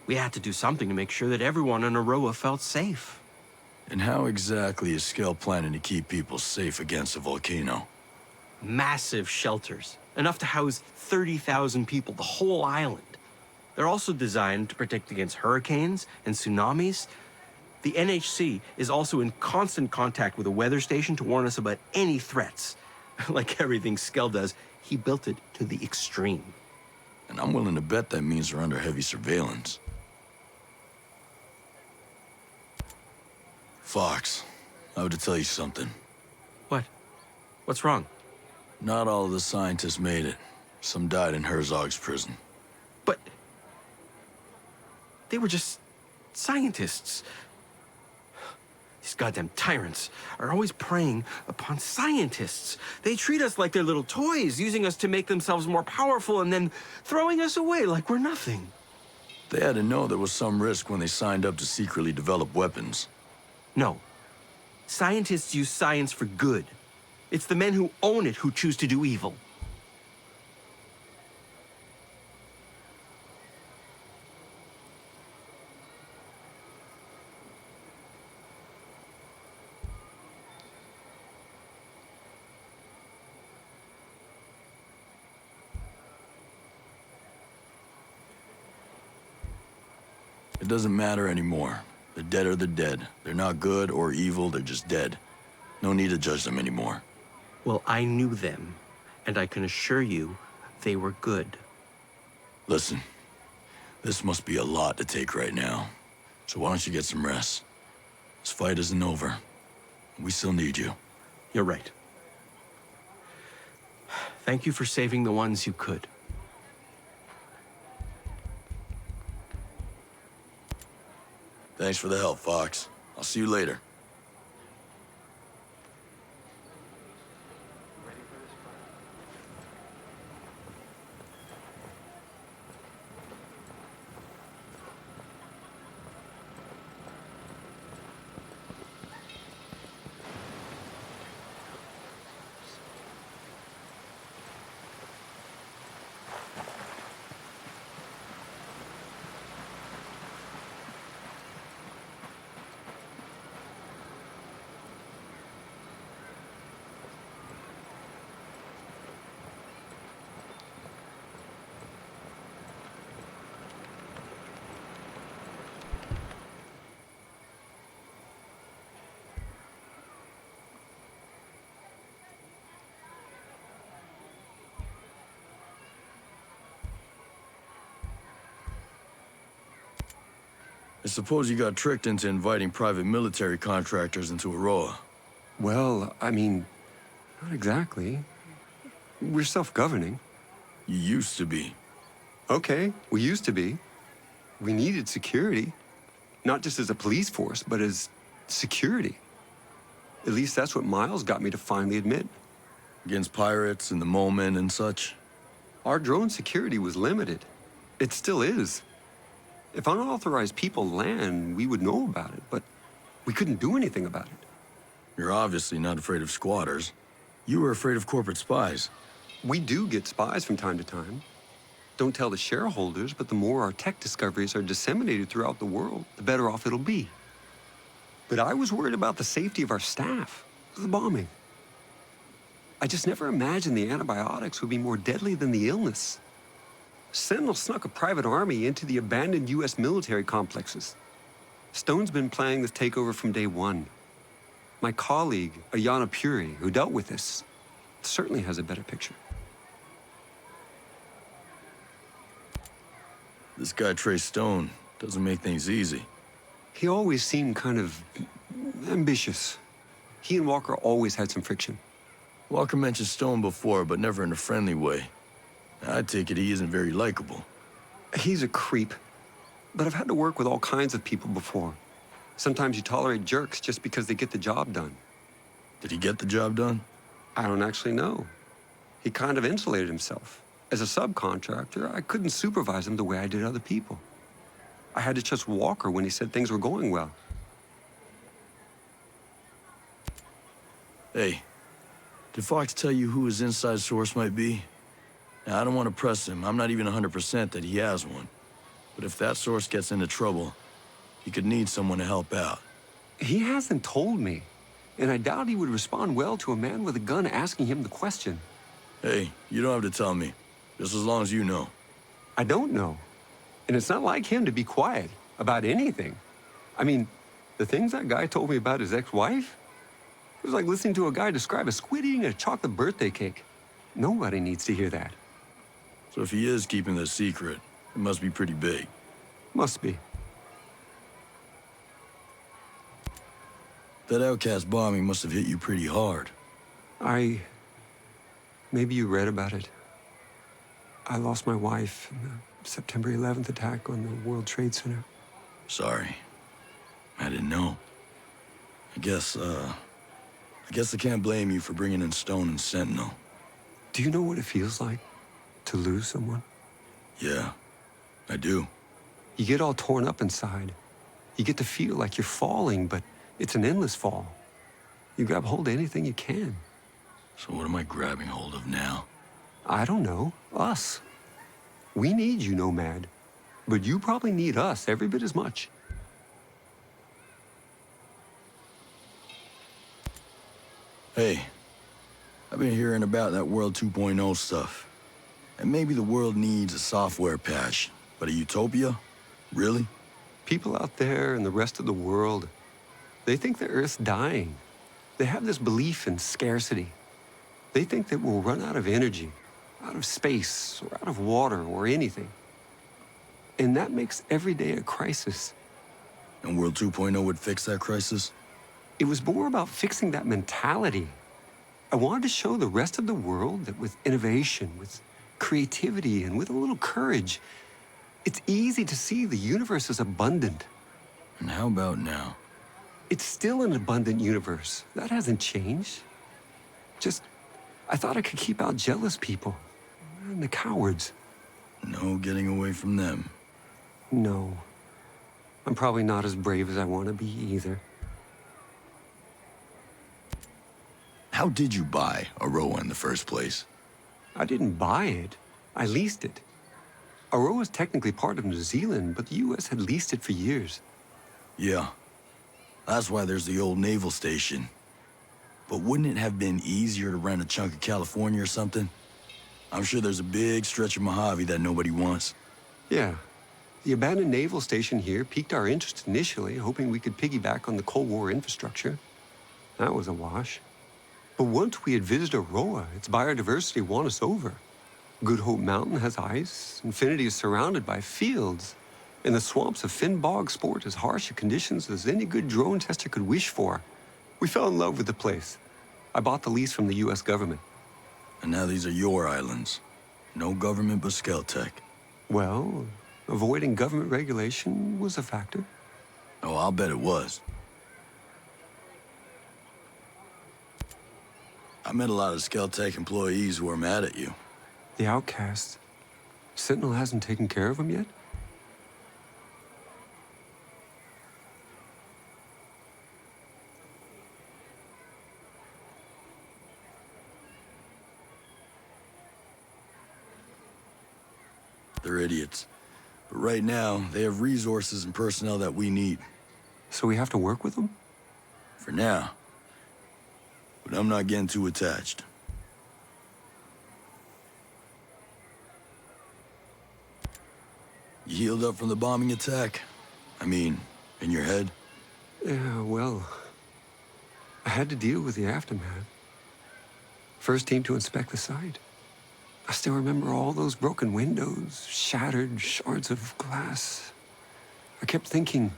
we had to do something to make sure that everyone on Aroa felt safe. And how exactly is Skell planning to keep people safe against a volcano? Massive shelters, enough to house 30,000 people, the whole island. They're also designed to protect against hurricanes and tsunamis. The NHC is also in constant contact with a weather station to warn us about any threats. Like everything Skell does, he built it to the extreme. And I'm willing to bet that means they're under heavy surveillance. Fox, I have to tell you something. What? What's wrong? Not all of the scientists made it. Some died in Herzog's prison. But they were just scientists. These goddamn tyrants are always preying upon scientists. They treat us like they're little toys, using us to make themselves more powerful and then throwing us away like we're nothing. They had to know there was some risk when they signed up to secretly develop weapons. No. Scientists use science for good. It's the men who own it who choose to do evil. It doesn't matter anymore. The dead are the dead. They're not good or evil, they're just dead. No need to judge them anymore. Well, I knew them, and I can assure you, they were good. Listen, this must be a lot to take right now. So why don't you get some rest? This fight isn't over. We still need you. You're right. Thank you for saving the ones you could. Thanks for the help, Fox. I'll see you later. I suppose you got tricked into inviting private military contractors into Aroa. Well, I mean, not exactly. We're self-governing. You used to be. Okay, we used to be. We needed security. Not just as a police force, but as security. At least that's what Miles got me to finally admit. Against pirates in the moment and such. Our drone security was limited. It still is. If unauthorized people land, we would know about it, but we couldn't do anything about it. You're obviously not afraid of squatters. You were afraid of corporate spies. We do get spies from time to time. Don't tell the shareholders, but the more our tech discoveries are disseminated throughout the world, the better off it'll be. But I was worried about the safety of our staff, the bombing. I just never imagined the antibiotics would be more deadly than the illness. Sentinel snuck a private army into the abandoned U.S. military complexes. Stone's been planning this takeover from day one. My colleague, Ayana Puri, who dealt with this, certainly has a better picture. This guy, Trey Stone, doesn't make things easy. He always seemed kind of ambitious. He and Walker always had some friction. Walker mentioned Stone before, but never in a friendly way. I take it he isn't very likable. He's a creep. But I've had to work with all kinds of people before. Sometimes you tolerate jerks just because they get the job done. Did he get the job done? I don't actually know. He kind of insulated himself. As a subcontractor, I couldn't supervise him the way I did other people. I had to trust Walker when he said things were going well. Hey, did Fox tell you who his inside source might be? Now, I don't want to press him. I'm not even 100% that he has one. But if that source gets into trouble, he could need someone to help out. He hasn't told me. And I doubt he would respond well to a man with a gun asking him the question. Hey, you don't have to tell me. Just as long as you know. I don't know. And it's not like him to be quiet about anything. I mean, the things that guy told me about his ex-wife, it was like listening to a guy describe a squid eating a chocolate birthday cake. Nobody needs to hear that. So if he is keeping this secret, it must be pretty big. Must be. That outcast bombing must have hit you pretty hard. Maybe you read about it. I lost my wife in the September 11th attack on the World Trade Center. Sorry. I didn't know. I guess I can't blame you for bringing in Stone and Sentinel. Do you know what it feels like to lose someone? Yeah, I do. You get all torn up inside. You get to feel like you're falling, but it's an endless fall. You grab hold of anything you can. So what am I grabbing hold of now? I don't know. Us. We need you, Nomad. But you probably need us every bit as much. Hey, I've been hearing about that World 2.0 stuff. And maybe the world needs a software patch. But a utopia? Really? People out there in the rest of the world, they think the Earth's dying. They have this belief in scarcity. They think that we'll run out of energy, out of space, or out of water, or anything. And that makes every day a crisis. And World 2.0 would fix that crisis? It was more about fixing that mentality. I wanted to show the rest of the world that with innovation, with creativity, and with a little courage, it's easy to see the universe as abundant. And how about now? It's still an abundant universe. That hasn't changed. Just, I thought I could keep out jealous people. And the cowards. No getting away from them. No. I'm probably not as brave as I want to be either. How did you buy Aroa in the first place? I didn't buy it. I leased it. Aroa is technically part of New Zealand, but the U.S. had leased it for years. Yeah. That's why there's the old naval station. But wouldn't it have been easier to rent a chunk of California or something? I'm sure there's a big stretch of Mojave that nobody wants. Yeah. The abandoned naval station here piqued our interest initially, hoping we could piggyback on the Cold War infrastructure. That was a wash. But once we had visited Aroa, its biodiversity won us over. Good Hope Mountain has ice. Infinity is surrounded by fields. In the swamps of Finnbog sport as harsh a conditions as any good drone tester could wish for. We fell in love with the place. I bought the lease from the U.S. government. And now these are your islands. No government but Skeltec. Well, avoiding government regulation was a factor. Oh, I'll bet it was. I met a lot of Skeltec employees who are mad at you. The outcast. Sentinel hasn't taken care of him yet? They're idiots. But right now, they have resources and personnel that we need. So we have to work with them? For now. But I'm not getting too attached. You healed up from the bombing attack? I mean, in your head? Yeah, well, I had to deal with the aftermath. First team to inspect the site. I still remember all those broken windows, shattered shards of glass. I kept thinking,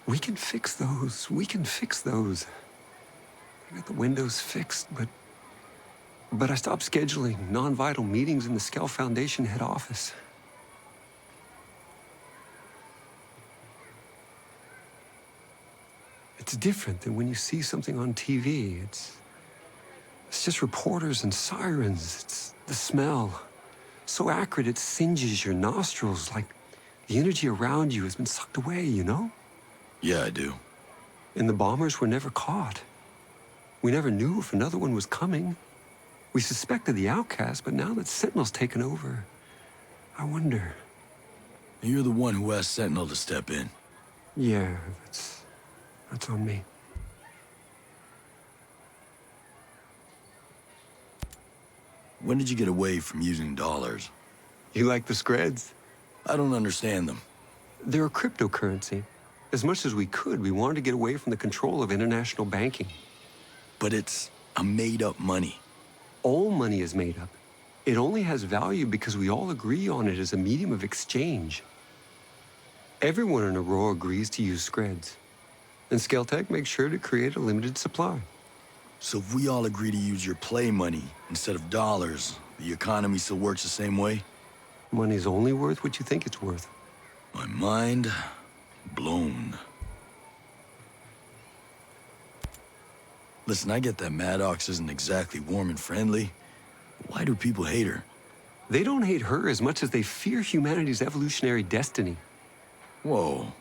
we can fix those, we can fix those. I got the windows fixed, but I stopped scheduling non-vital meetings in the Skell Foundation head office. It's different than when you see something on TV. It's just reporters and sirens. It's the smell. So acrid it singes your nostrils, like the energy around you has been sucked away, you know? Yeah, I do. And the bombers were never caught. We never knew if another one was coming. We suspected the outcast, but now that Sentinel's taken over, I wonder. You're the one who asked Sentinel to step in. Yeah, that's on me. When did you get away from using dollars? You like the Screds? I don't understand them. They're a cryptocurrency. As much as we could, we wanted to get away from the control of international banking. But it's a made-up money. All money is made up. It only has value because we all agree on it as a medium of exchange. Everyone in Aurora agrees to use Screds. And Skeltec makes sure to create a limited supply. So if we all agree to use your play money instead of dollars, the economy still works the same way? Money's only worth what you think it's worth. My mind blown. Listen, I get that Maddox isn't exactly warm and friendly. Why do people hate her? They don't hate her as much as they fear humanity's evolutionary destiny. Whoa,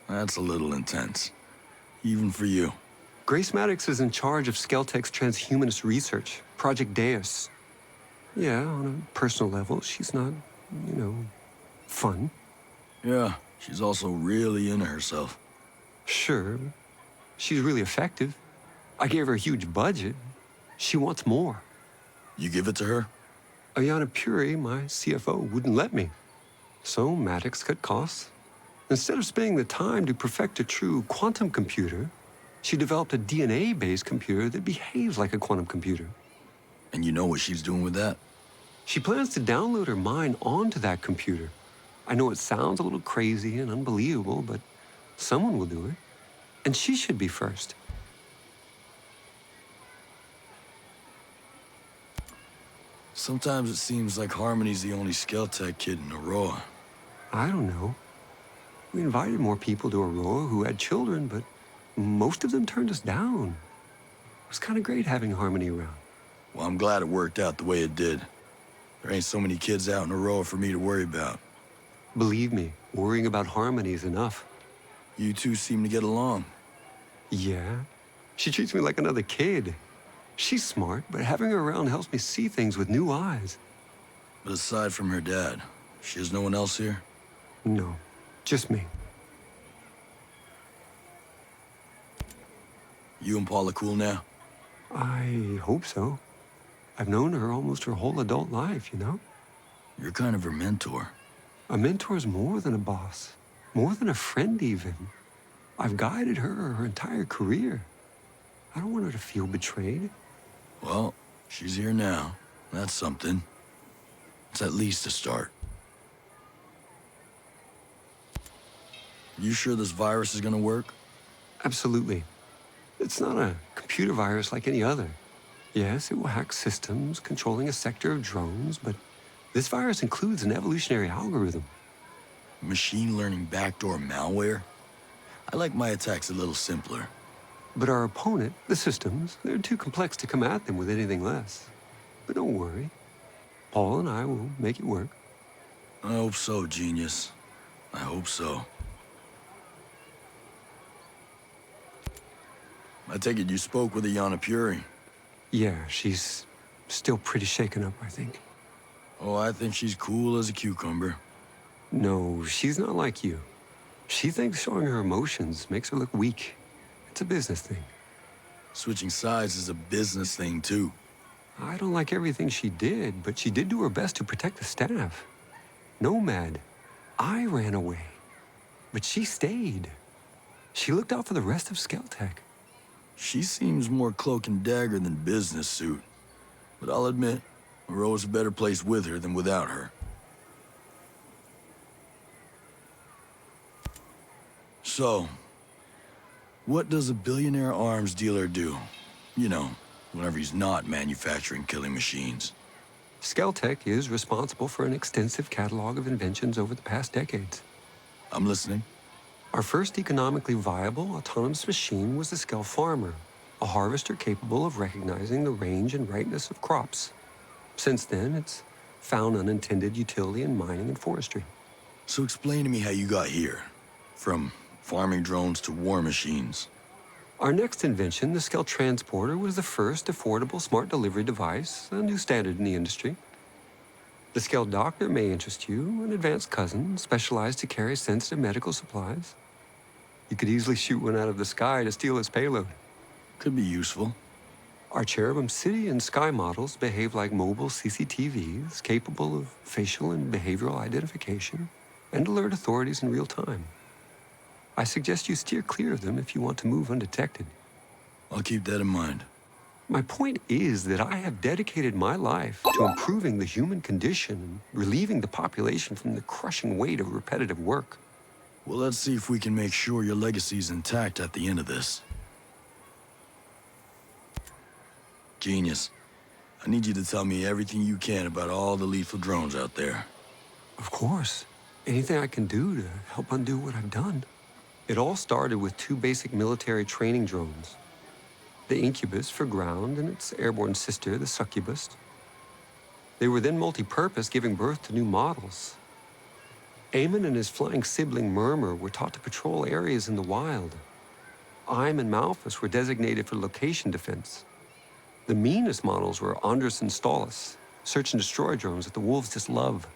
that's a little intense. Even for you. Grace Maddox is in charge of Skeltec's transhumanist research, Project Deus. Yeah, on a personal level, she's not, fun. Yeah, she's also really into herself. Sure, she's really effective. I gave her a huge budget. She wants more. You give it to her? Ayana Puri, my CFO, wouldn't let me. So Maddox cut costs. Instead of spending the time to perfect a true quantum computer, she developed a DNA-based computer that behaves like a quantum computer. And you know what she's doing with that? She plans to download her mind onto that computer. I know it sounds a little crazy and unbelievable, but someone will do it. And she should be first. Sometimes it seems like Harmony's the only Skeltec kid in Aurora. I don't know. We invited more people to Aurora who had children, but most of them turned us down. It was kind of great having Harmony around. Well, I'm glad it worked out the way it did. There ain't so many kids out in Aurora for me to worry about. Believe me, worrying about Harmony is enough. You two seem to get along. Yeah. She treats me like another kid. She's smart, but having her around helps me see things with new eyes. But aside from her dad, she has no one else here? No, just me. You and Paula cool now? I hope so. I've known her almost her whole adult life, you know? You're kind of her mentor. A mentor's more than a boss. More than a friend, even. I've guided her entire career. I don't want her to feel betrayed. Well, she's here now. That's something. It's at least a start. You sure this virus is gonna work? Absolutely. It's not a computer virus like any other. Yes, it will hack systems controlling a sector of drones, but this virus includes an evolutionary algorithm. Machine learning backdoor malware? I like my attacks a little simpler. But our opponent, the systems, they're too complex to come at them with anything less. But don't worry. Paul and I will make it work. I hope so, genius. I hope so. I take it you spoke with Ayanna Puri. Yeah, she's still pretty shaken up, I think. Oh, I think she's cool as a cucumber. No, she's not like you. She thinks showing her emotions makes her look weak. It's a business thing. Switching sides is a business thing, too. I don't like everything she did, but she did do her best to protect the staff. Nomad, I ran away, but she stayed. She looked out for the rest of Skeltech. She seems more cloak and dagger than business suit. But I'll admit, Moreau's a better place with her than without her. So, what does a billionaire arms dealer do? You know, whenever he's not manufacturing killing machines. Skeltech is responsible for an extensive catalog of inventions over the past decades. I'm listening. Our first economically viable autonomous machine was the Skel Farmer, a harvester capable of recognizing the range and ripeness of crops. Since then, it's found unintended utility in mining and forestry. So explain to me how you got here. From farming drones to war machines. Our next invention, the Skel Transporter, was the first affordable smart delivery device, a new standard in the industry. The Skel Doctor may interest you, an advanced cousin specialized to carry sensitive medical supplies. You could easily shoot one out of the sky to steal its payload. Could be useful. Our Cherubim City and Sky models behave like mobile CCTVs, capable of facial and behavioral identification, and alert authorities in real time. I suggest you steer clear of them if you want to move undetected. I'll keep that in mind. My point is that I have dedicated my life to improving the human condition and relieving the population from the crushing weight of repetitive work. Well, let's see if we can make sure your legacy's intact at the end of this. Genius. I need you to tell me everything you can about all the lethal drones out there. Of course. Anything I can do to help undo what I've done. It all started with two basic military training drones. The Incubus for ground and its airborne sister, the Succubus. They were then multi-purpose, giving birth to new models. Eamon and his flying sibling Murmur were taught to patrol areas in the wild. Ime and Malphus were designated for location defense. The meanest models were Andrus and Stalis, search and destroy drones that the wolves just love.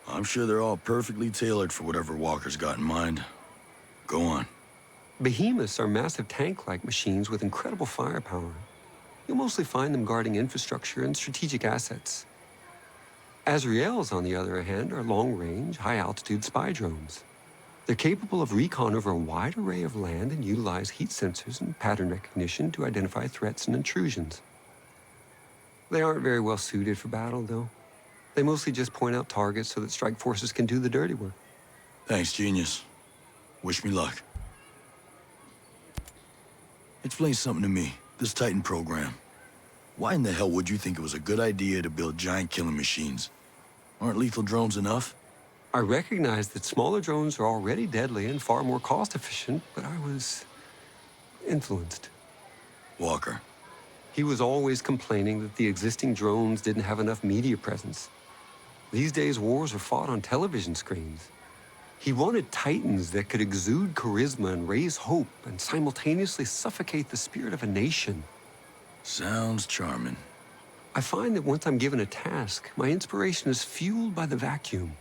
I'm sure they're all perfectly tailored for whatever Walker's got in mind. Go on. Behemoths are massive tank-like machines with incredible firepower. You'll mostly find them guarding infrastructure and strategic assets. Azraels, on the other hand, are long-range, high-altitude spy drones. They're capable of recon over a wide array of land and utilize heat sensors and pattern recognition to identify threats and intrusions. They aren't very well suited for battle, though. They mostly just point out targets so that strike forces can do the dirty work. Thanks, genius. Wish me luck. Explain something to me, this Titan program. Why in the hell would you think it was a good idea to build giant killing machines? Aren't lethal drones enough? I recognize that smaller drones are already deadly and far more cost-efficient, but I was influenced. Walker. He was always complaining that the existing drones didn't have enough media presence. These days, wars are fought on television screens. He wanted Titans that could exude charisma and raise hope and simultaneously suffocate the spirit of a nation. Sounds charming. I find that once I'm given a task, my inspiration is fueled by the vacuum.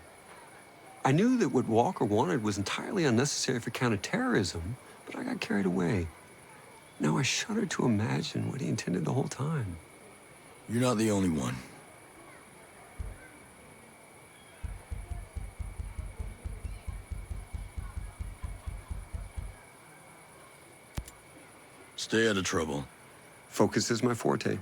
I knew that what Walker wanted was entirely unnecessary for counterterrorism, but I got carried away. Now I shudder to imagine what he intended the whole time. You're not the only one. Stay out of trouble. Focus is my forte.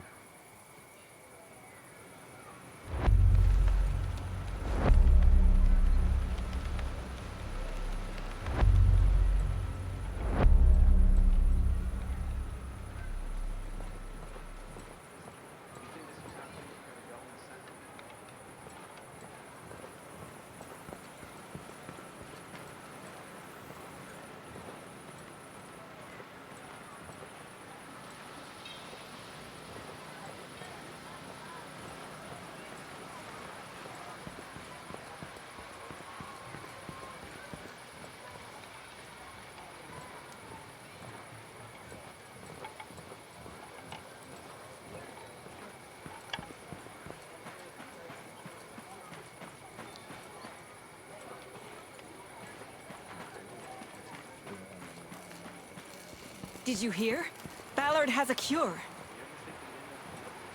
Did you hear? Ballard has a cure.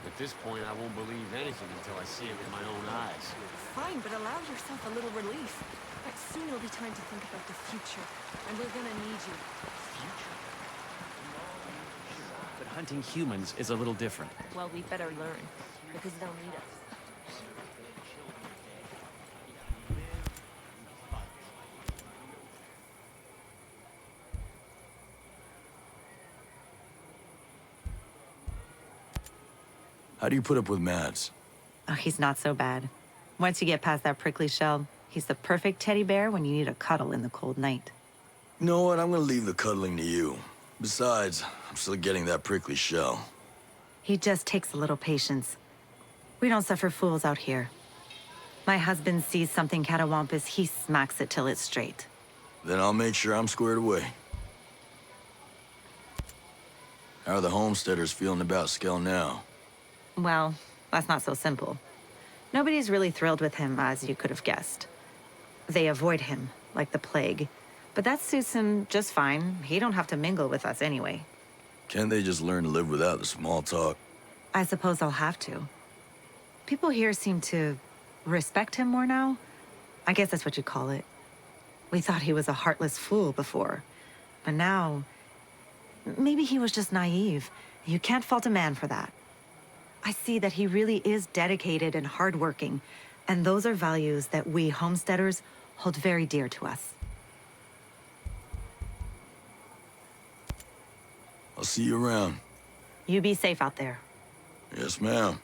At this point, I won't believe anything until I see it with my own eyes. Fine, but allow yourself a little relief. Soon it'll be time to think about the future, and we're gonna need you. But hunting humans is a little different. Well, we better learn, because they'll need us. How do you put up with Mads? Oh, he's not so bad. Once you get past that prickly shell, he's the perfect teddy bear when you need a cuddle in the cold night. You know what? I'm gonna leave the cuddling to you. Besides, I'm still getting that prickly shell. He just takes a little patience. We don't suffer fools out here. My husband sees something catawampus, he smacks it till it's straight. Then I'll make sure I'm squared away. How are the homesteaders feeling about Skell now? Well, that's not so simple. Nobody's really thrilled with him, as you could have guessed. They avoid him, like the plague. But that suits him just fine. He don't have to mingle with us anyway. Can't they just learn to live without the small talk? I suppose I'll have to. People here seem to respect him more now. I guess that's what you'd call it. We thought he was a heartless fool before. But now, maybe he was just naive. You can't fault a man for that. I see that he really is dedicated and hardworking, and those are values that we homesteaders hold very dear to us. I'll see you around. You be safe out there. Yes, ma'am.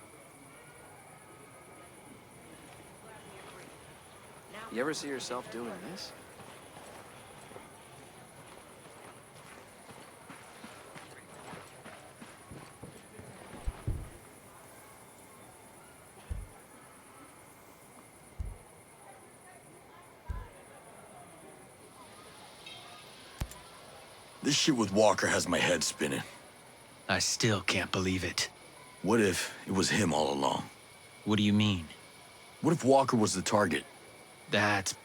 You ever see yourself doing this? This shit with Walker has my head spinning. I still can't believe it. What if it was him all along? What do you mean? What if Walker was the target? That's...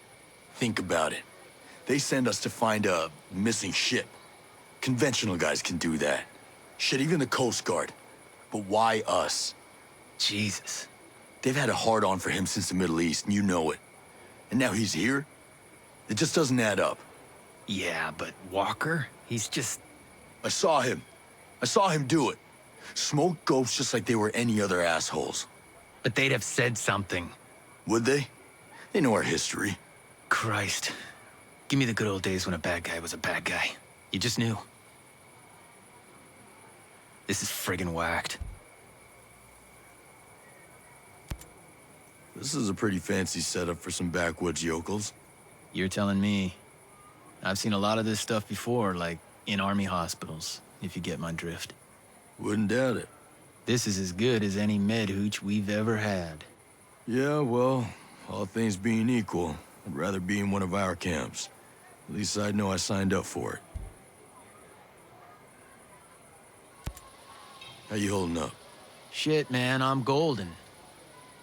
Think about it. They send us to find a missing ship. Conventional guys can do that. Shit, even the Coast Guard. But why us? Jesus. They've had a hard-on for him since the Middle East, and you know it. And now he's here? It just doesn't add up. Yeah, but Walker? He's just... I saw him. I saw him do it. Smoke ghosts just like they were any other assholes. But they'd have said something. Would they? They know our history. Christ. Give me the good old days when a bad guy was a bad guy. You just knew. This is friggin' whacked. This is a pretty fancy setup for some backwoods yokels. You're telling me. I've seen a lot of this stuff before, like in army hospitals, if you get my drift. Wouldn't doubt it. This is as good as any med hooch we've ever had. Yeah, well, all things being equal, I'd rather be in one of our camps. At least I know I signed up for it. How you holding up? Shit, man, I'm golden.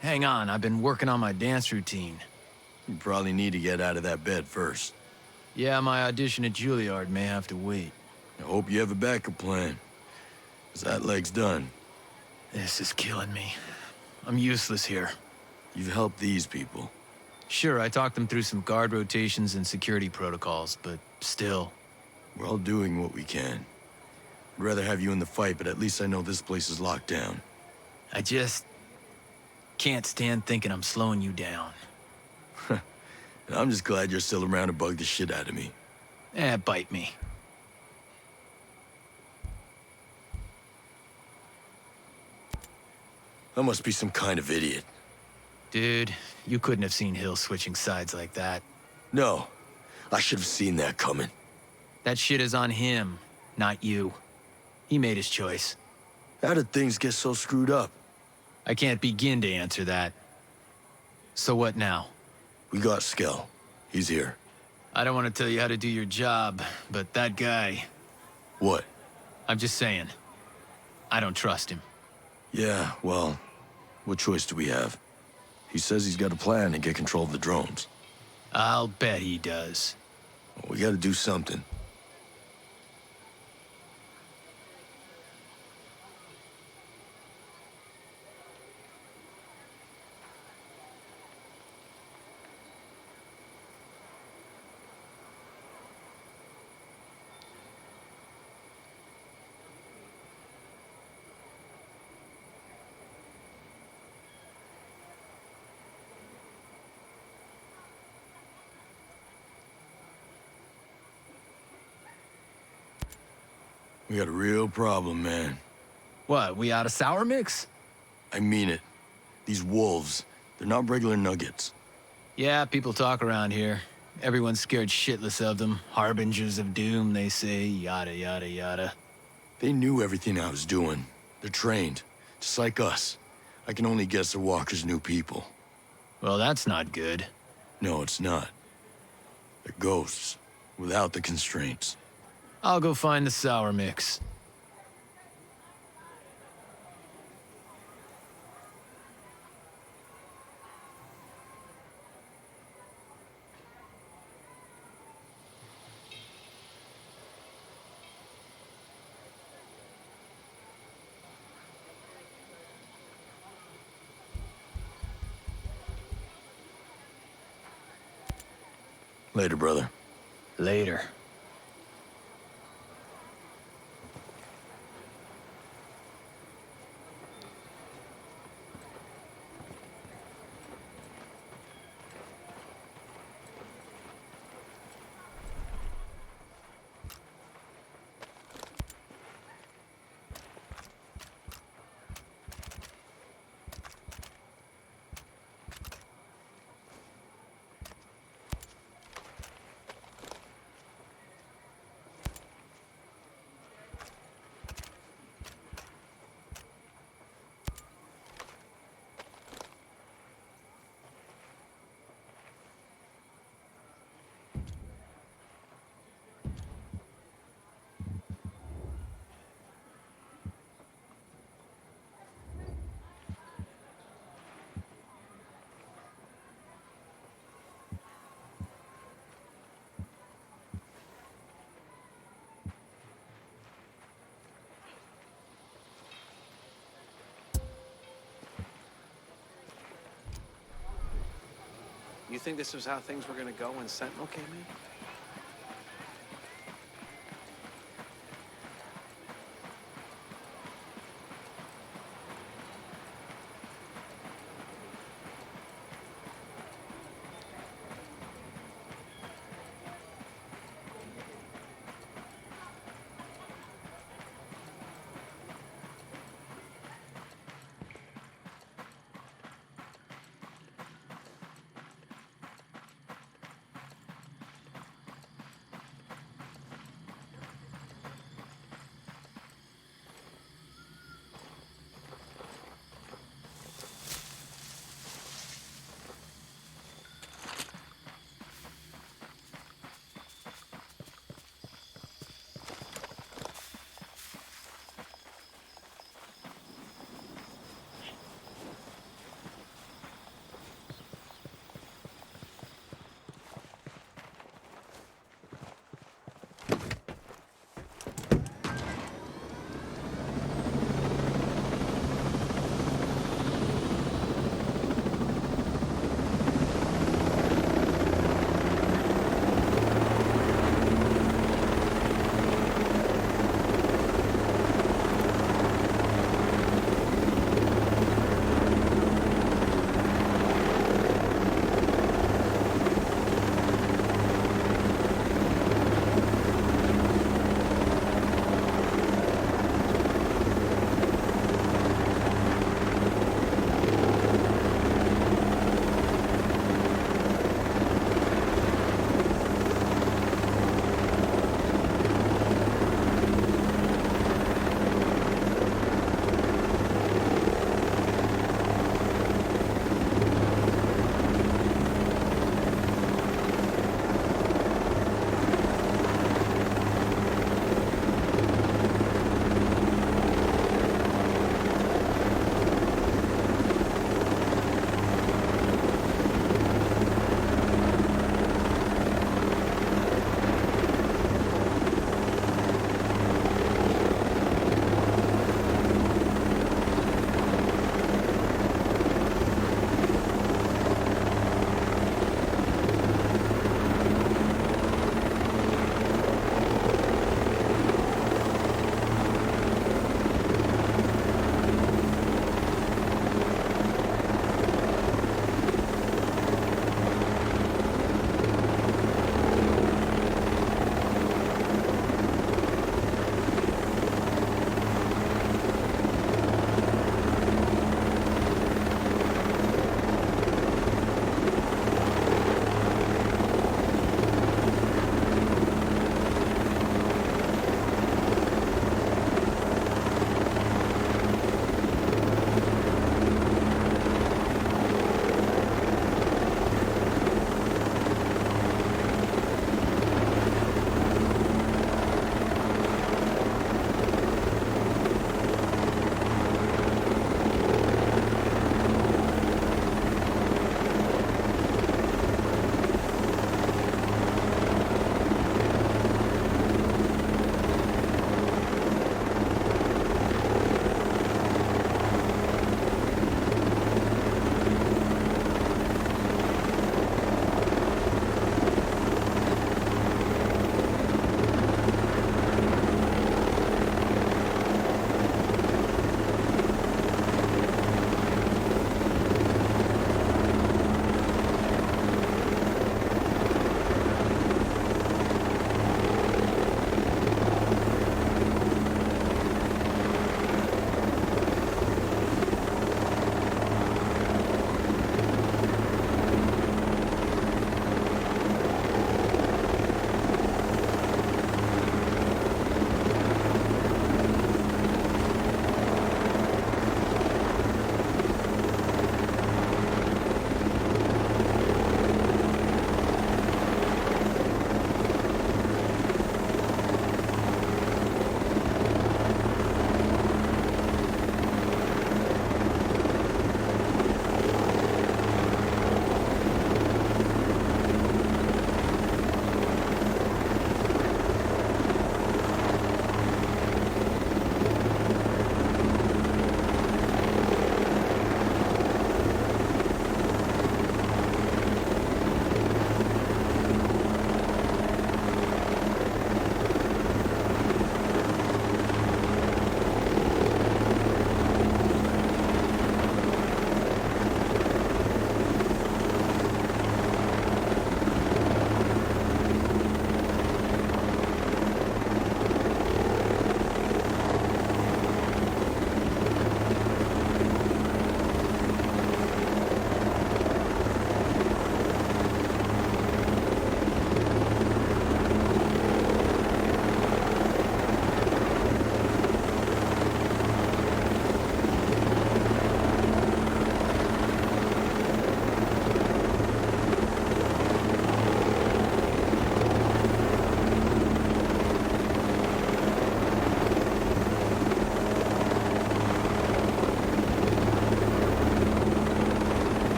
Hang on, I've been working on my dance routine. You probably need to get out of that bed first. Yeah, my audition at Juilliard may have to wait. I hope you have a backup plan. 'Cause that leg's done. This is killing me. I'm useless here. You've helped these people. Sure, I talked them through some guard rotations and security protocols, but still. We're all doing what we can. I'd rather have you in the fight, but at least I know this place is locked down. I just... can't stand thinking I'm slowing you down. I'm just glad you're still around to bug the shit out of me. Bite me. I must be some kind of idiot. Dude, you couldn't have seen Hill switching sides like that. No, I should have seen that coming. That shit is on him, not you. He made his choice. How did things get so screwed up? I can't begin to answer that. So what now? We got Skell. He's here. I don't want to tell you how to do your job, but that guy... What? I'm just saying. I don't trust him. Yeah, well, what choice do we have? He says he's got a plan to get control of the drones. I'll bet he does. Well, we gotta do something. We got a real problem, man. What, we out of sour mix? I mean it. These wolves, they're not regular nuggets. Yeah, people talk around here. Everyone's scared shitless of them. Harbingers of doom, they say, yada, yada, yada. They knew everything I was doing. They're trained, just like us. I can only guess the walkers knew people. Well, that's not good. No, it's not. They're ghosts, without the constraints. I'll go find the sour mix. Later, brother. Later. You think this was how things were gonna go when Sentinel came in?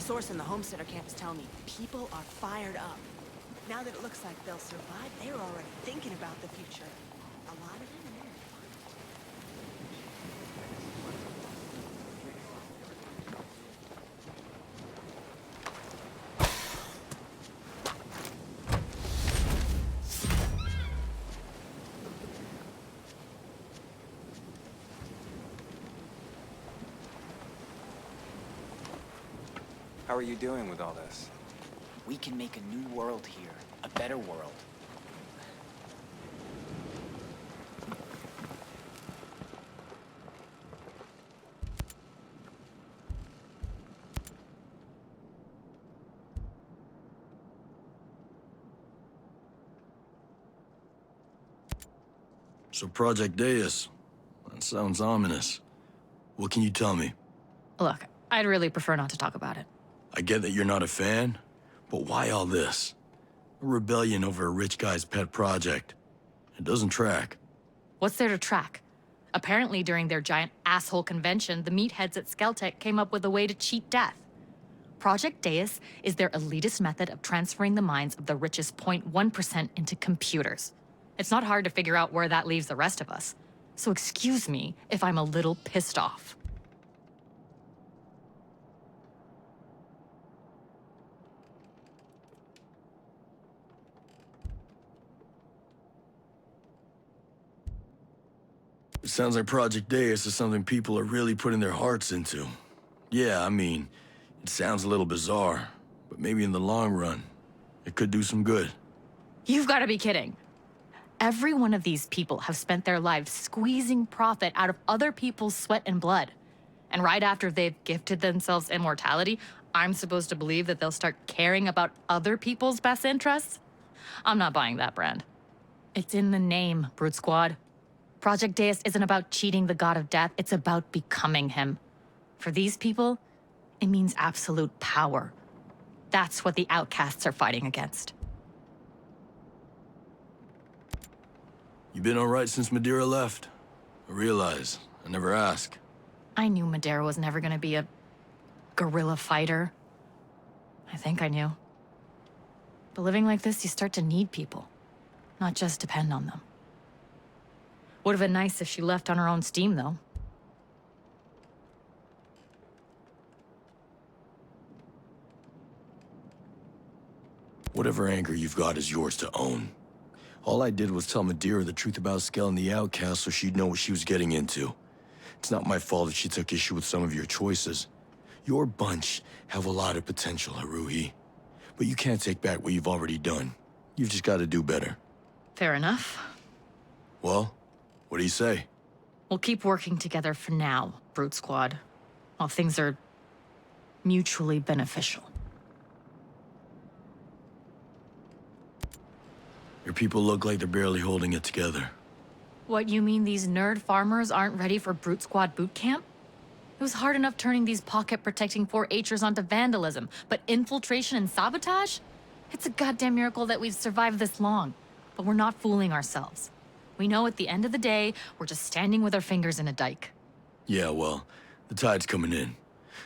source in the homesteader camp is telling me people are fired up. Now that it looks like they'll survive, they're already thinking about the future. A lot of them are. How are you doing with all this? We can make a new world here, a better world. So Project Deus. That sounds ominous. What can you tell me? Look, I'd really prefer not to talk about it. I get that you're not a fan, but why all this? A rebellion over a rich guy's pet project. It doesn't track. What's there to track? Apparently, during their giant asshole convention, the meatheads at Skeltech came up with a way to cheat death. Project Deus is their elitist method of transferring the minds of the richest 0.1% into computers. It's not hard to figure out where that leaves the rest of us. So excuse me if I'm a little pissed off. It sounds like Project Deus is something people are really putting their hearts into. Yeah, I mean, it sounds a little bizarre, but maybe in the long run, it could do some good. You've got to be kidding. Every one of these people have spent their lives squeezing profit out of other people's sweat and blood. And right after they've gifted themselves immortality, I'm supposed to believe that they'll start caring about other people's best interests? I'm not buying that brand. It's in the name, Brute Squad. Project Deus isn't about cheating the god of death, it's about becoming him. For these people, it means absolute power. That's what the outcasts are fighting against. You been all right since Madeira left? I realize, I never ask. I knew Madeira was never gonna be a guerrilla fighter. I think I knew. But living like this, you start to need people, not just depend on them. Would have been nice if she left on her own steam, though. Whatever anger you've got is yours to own. All I did was tell Madeira the truth about Skell and the Outcast so she'd know what she was getting into. It's not my fault if she took issue with some of your choices. Your bunch have a lot of potential, Haruhi. But you can't take back what you've already done. You've just got to do better. Fair enough. Well, what do you say? We'll keep working together for now, Brute Squad, while things are mutually beneficial. Your people look like they're barely holding it together. What, you mean these nerd farmers aren't ready for Brute Squad boot camp? It was hard enough turning these pocket-protecting 4-H'ers onto vandalism, but infiltration and sabotage? It's a goddamn miracle that we've survived this long. But we're not fooling ourselves. We know at the end of the day, we're just standing with our fingers in a dike. Yeah, well, the tide's coming in.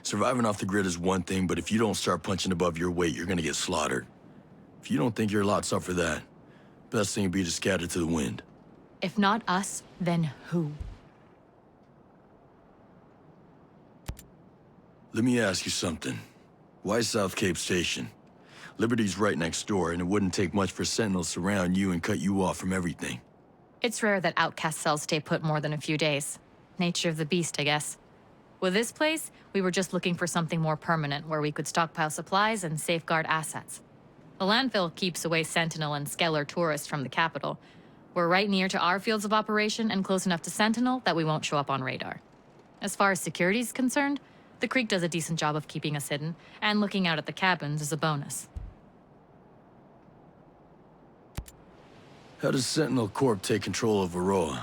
Surviving off the grid is one thing, but if you don't start punching above your weight, you're gonna get slaughtered. If you don't think your lot's up for that, best thing would be to scatter to the wind. If not us, then who? Let me ask you something. Why South Cape Station? Liberty's right next door, and it wouldn't take much for Sentinels to surround you and cut you off from everything. It's rare that outcast cells stay put more than a few days. Nature of the beast, I guess. With this place, we were just looking for something more permanent where we could stockpile supplies and safeguard assets. The landfill keeps away Sentinel and Skeller tourists from the capital. We're right near to our fields of operation and close enough to Sentinel that we won't show up on radar. As far as security's concerned, the creek does a decent job of keeping us hidden, and looking out at the cabins is a bonus. How does Sentinel Corp take control of Varroa?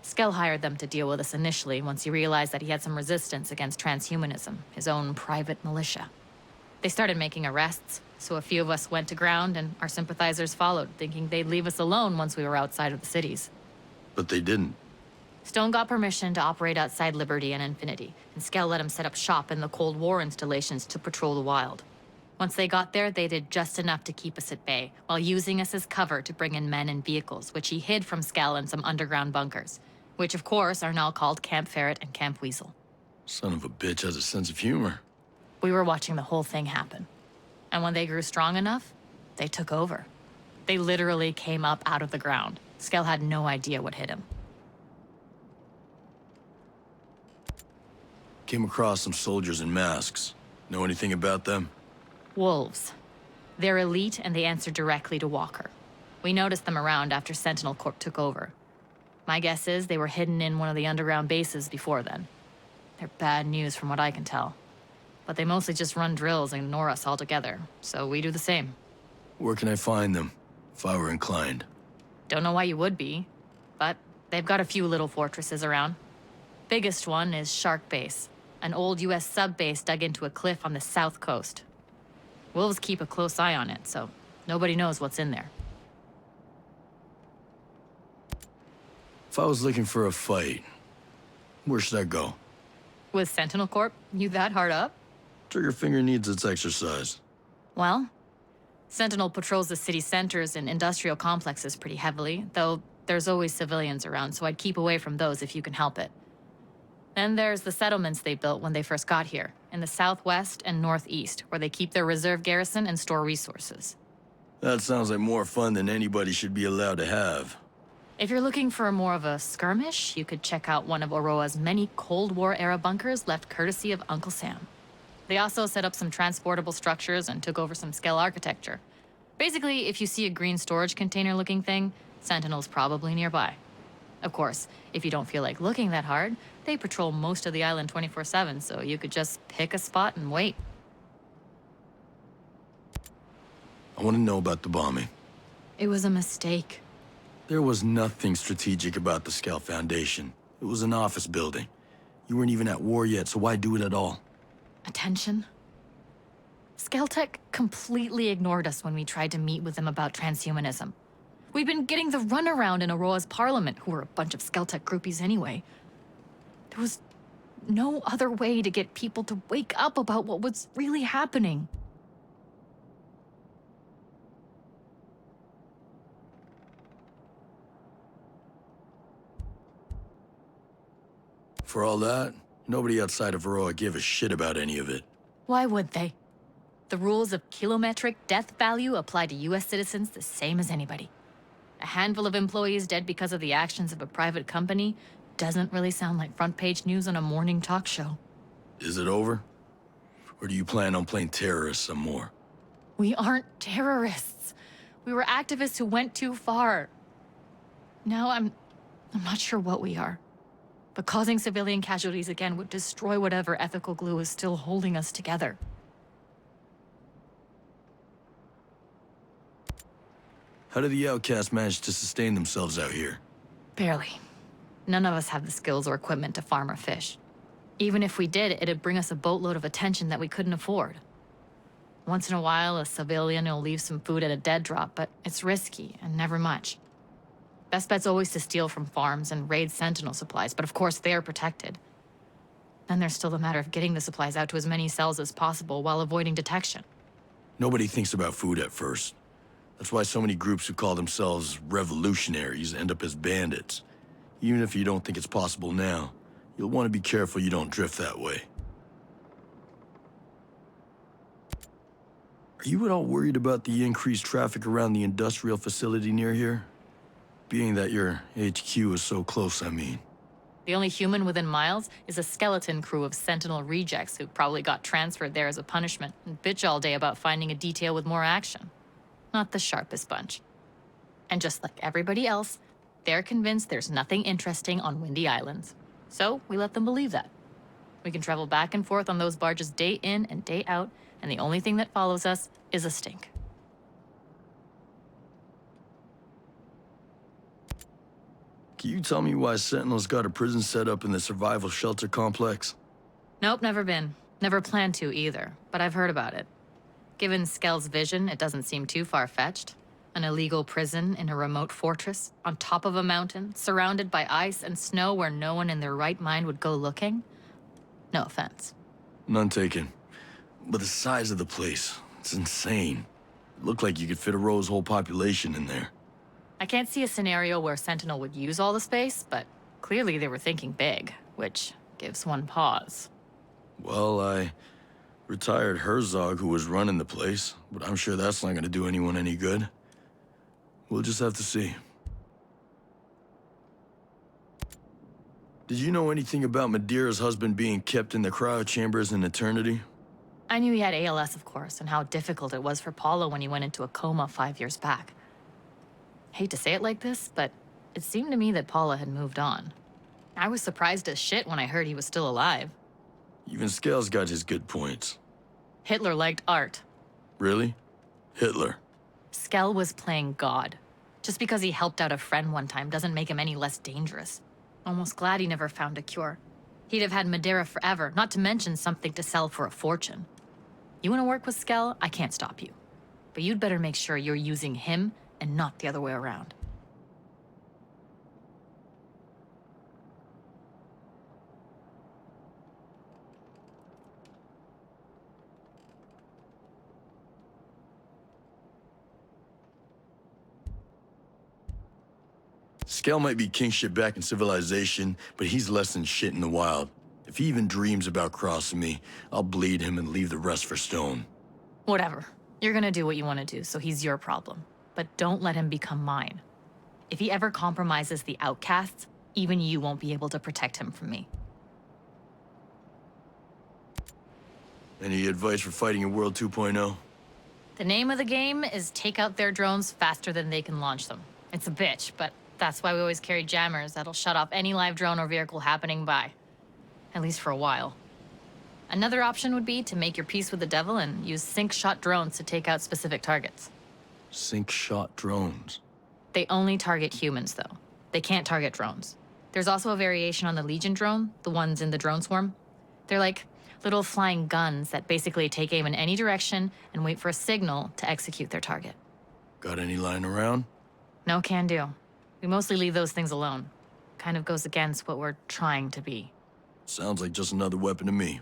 Skell hired them to deal with us initially once he realized that he had some resistance against transhumanism, his own private militia. They started making arrests, so a few of us went to ground and our sympathizers followed, thinking they'd leave us alone once we were outside of the cities. But they didn't. Stone got permission to operate outside Liberty and Infinity, and Skell let him set up shop in the Cold War installations to patrol the wild. Once they got there, they did just enough to keep us at bay, while using us as cover to bring in men and vehicles, which he hid from Skell in some underground bunkers, which of course are now called Camp Ferret and Camp Weasel. Son of a bitch has a sense of humor. We were watching the whole thing happen. And when they grew strong enough, they took over. They literally came up out of the ground. Skell had no idea what hit him. Came across some soldiers in masks. Know anything about them? Wolves. They're elite and they answer directly to Walker. We noticed them around after Sentinel Corp took over. My guess is they were hidden in one of the underground bases before then. They're bad news from what I can tell. But they mostly just run drills and ignore us altogether, so we do the same. Where can I find them, if I were inclined? Don't know why you would be, but they've got a few little fortresses around. Biggest one is Shark Base, an old US sub-base dug into a cliff on the south coast. Wolves keep a close eye on it, so nobody knows what's in there. If I was looking for a fight, where should I go? With Sentinel Corp, you that hard up? Trigger finger needs its exercise. Well, Sentinel patrols the city centers and industrial complexes pretty heavily, though there's always civilians around, so I'd keep away from those if you can help it. Then there's the settlements they built when they first got here, in the southwest and northeast, where they keep their reserve garrison and store resources. That sounds like more fun than anybody should be allowed to have. If you're looking for more of a skirmish, you could check out one of Auroa's many Cold War-era bunkers left courtesy of Uncle Sam. They also set up some transportable structures and took over some Skell architecture. Basically, if you see a green storage container-looking thing, Sentinel's probably nearby. Of course, if you don't feel like looking that hard, they patrol most of the island 24/7, so you could just pick a spot and wait. I want to know about the bombing. It was a mistake. There was nothing strategic about the Skell Foundation. It was an office building. You weren't even at war yet, so why do it at all? Attention? Skelltech completely ignored us when we tried to meet with them about transhumanism. We've been getting the runaround in Auroa's parliament, who were a bunch of Skelltech groupies anyway. There was no other way to get people to wake up about what was really happening. For all that, nobody outside of Aurora gave a shit about any of it. Why would they? The rules of kilometric death value apply to US citizens the same as anybody. A handful of employees dead because of the actions of a private company doesn't really sound like front-page news on a morning talk show. Is it over? Or do you plan on playing terrorists some more? We aren't terrorists. We were activists who went too far. Now I'm not sure what we are. But causing civilian casualties again would destroy whatever ethical glue is still holding us together. How do the outcasts manage to sustain themselves out here? Barely. None of us have the skills or equipment to farm or fish. Even if we did, it'd bring us a boatload of attention that we couldn't afford. Once in a while, a civilian will leave some food at a dead drop, but it's risky and never much. Best bet's always to steal from farms and raid Sentinel supplies, but of course they're protected. Then there's still the matter of getting the supplies out to as many cells as possible while avoiding detection. Nobody thinks about food at first. That's why so many groups who call themselves revolutionaries end up as bandits. Even if you don't think it's possible now, you'll want to be careful you don't drift that way. Are you at all worried about the increased traffic around the industrial facility near here? Being that your HQ is so close, I mean. The only human within miles is a skeleton crew of Sentinel rejects who probably got transferred there as a punishment and bitch all day about finding a detail with more action. Not the sharpest bunch. And just like everybody else, they're convinced there's nothing interesting on Windy Islands. So we let them believe that. We can travel back and forth on those barges day in and day out, and the only thing that follows us is a stink. Can you tell me why Sentinel's got a prison set up in the survival shelter complex? Nope, never been. Never planned to either, but I've heard about it. Given Skell's vision, it doesn't seem too far-fetched. An illegal prison in a remote fortress, on top of a mountain, surrounded by ice and snow where no one in their right mind would go looking? No offense. None taken. But the size of the place, it's insane. It looked like you could fit a row's whole population in there. I can't see a scenario where Sentinel would use all the space, but clearly they were thinking big, which gives one pause. Well, I retired Herzog, who was running the place, but I'm sure that's not gonna do anyone any good. We'll just have to see. Did you know anything about Madeira's husband being kept in the cryo chambers in eternity? I knew he had ALS, of course, and how difficult it was for Paulo when he went into a coma 5 years back. Hate to say it like this, but it seemed to me that Paula had moved on. I was surprised as shit when I heard he was still alive. Even Scale's got his good points. Hitler liked art. Really? Hitler? Skell was playing God. Just because he helped out a friend one time doesn't make him any less dangerous. Almost glad he never found a cure. He'd have had Madeira forever, not to mention something to sell for a fortune. You want to work with Skell? I can't stop you. But you'd better make sure you're using him and not the other way around. Scale might be king shit back in civilization, but he's less than shit in the wild. If he even dreams about crossing me, I'll bleed him and leave the rest for Stone. Whatever. You're gonna do what you want to do, so he's your problem. But don't let him become mine. If he ever compromises the outcasts, even you won't be able to protect him from me. Any advice for fighting in World 2.0? The name of the game is take out their drones faster than they can launch them. It's a bitch, but that's why we always carry jammers that'll shut off any live drone or vehicle happening by. At least for a while. Another option would be to make your peace with the devil and use sync-shot drones to take out specific targets. Sync-shot drones? They only target humans, though. They can't target drones. There's also a variation on the Legion drone, the ones in the drone swarm. They're like little flying guns that basically take aim in any direction and wait for a signal to execute their target. Got any lying around? No can do. We mostly leave those things alone. Kind of goes against what we're trying to be. Sounds like just another weapon to me.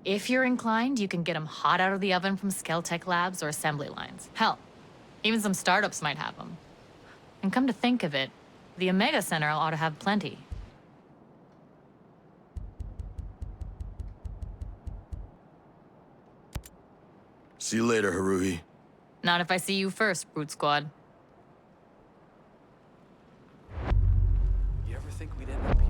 If you're inclined, you can get them hot out of the oven from Skeltech labs or assembly lines. Hell, even some startups might have them. And come to think of it, the Omega Center ought to have plenty. See you later, Haruhi. Not if I see you first, Brute Squad. You ever think we'd end up here?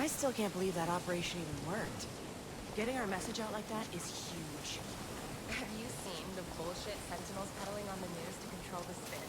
I still can't believe that operation even worked. Getting our message out like that is huge. Have you seen the bullshit Sentinels peddling on the news to control the spin?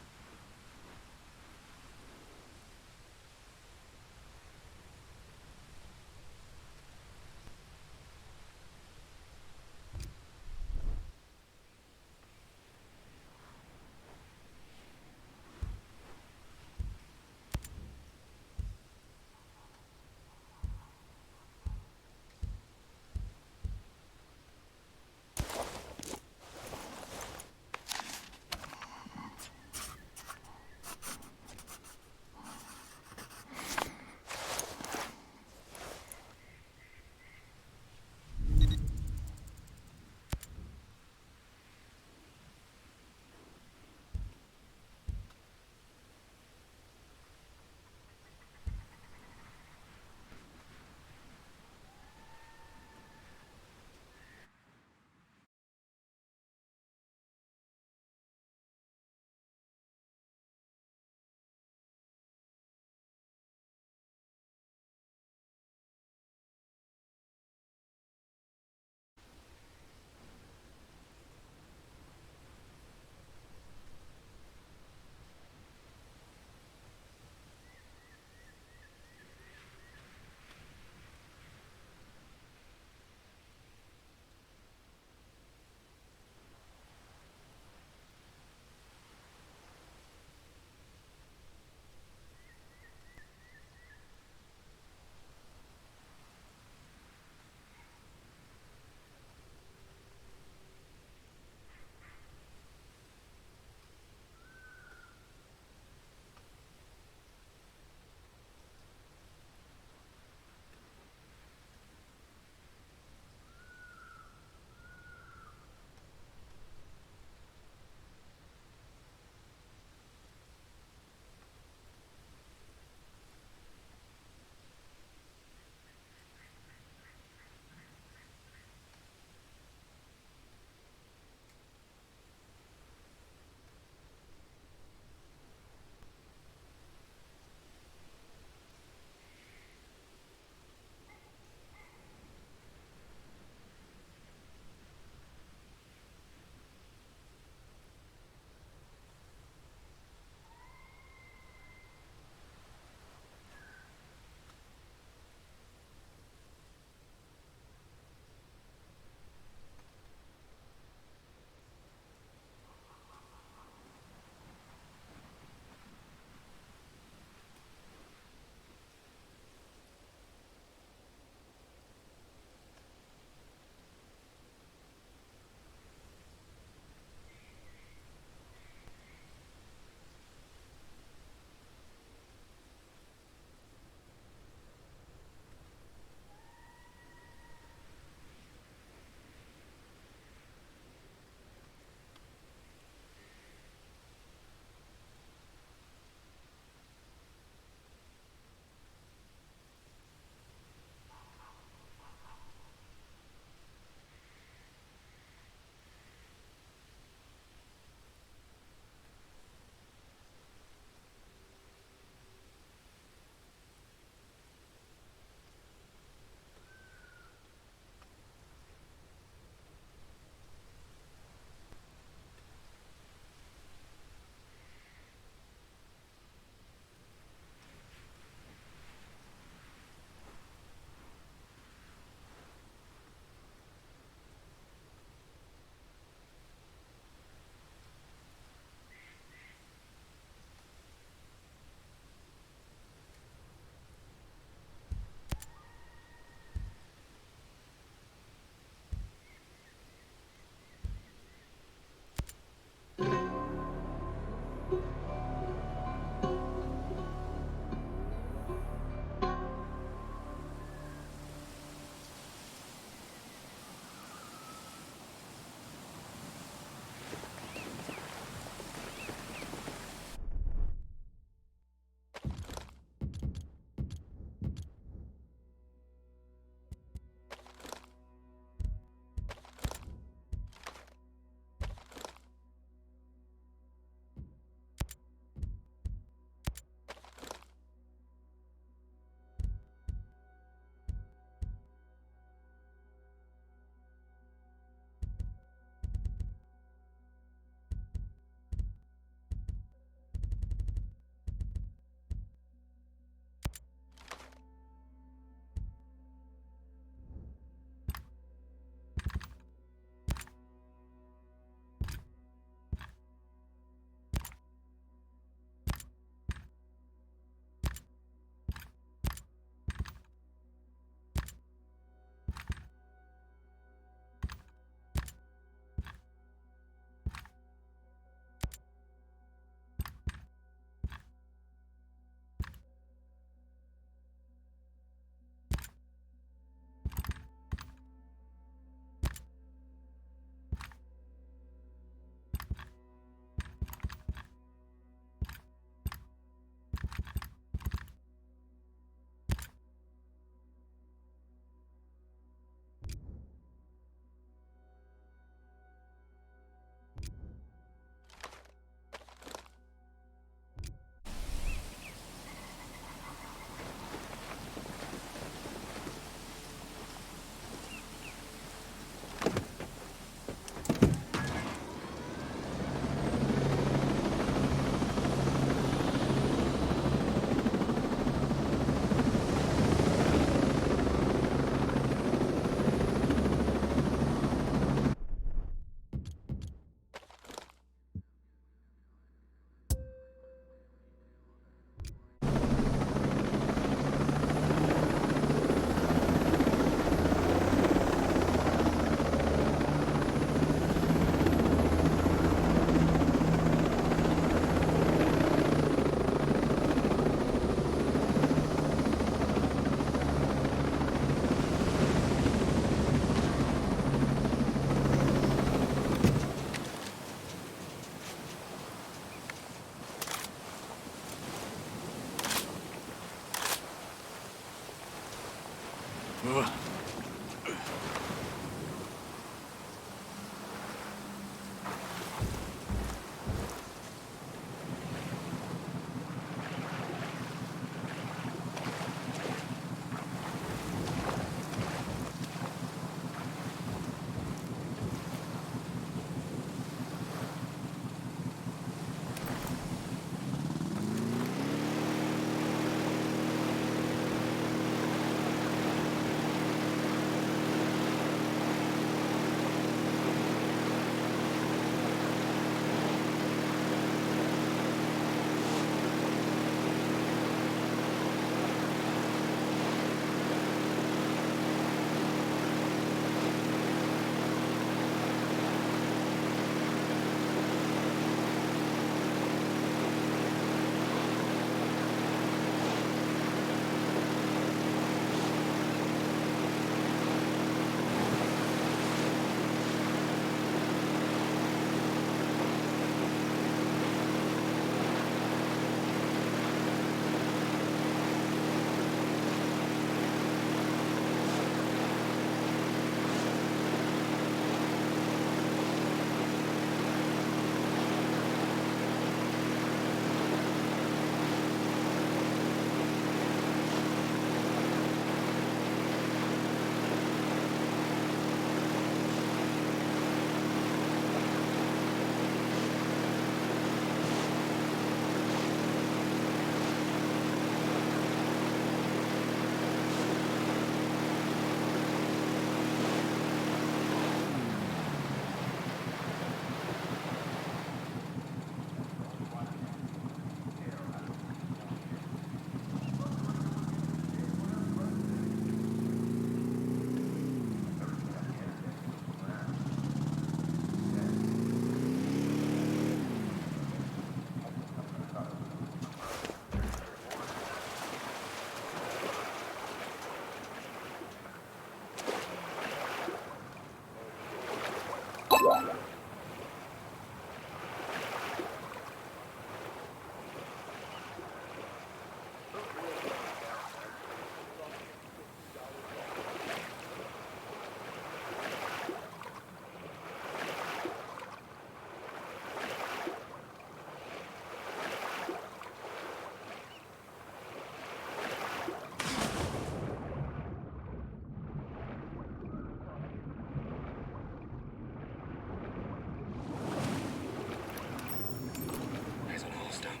Eyes on Holstone.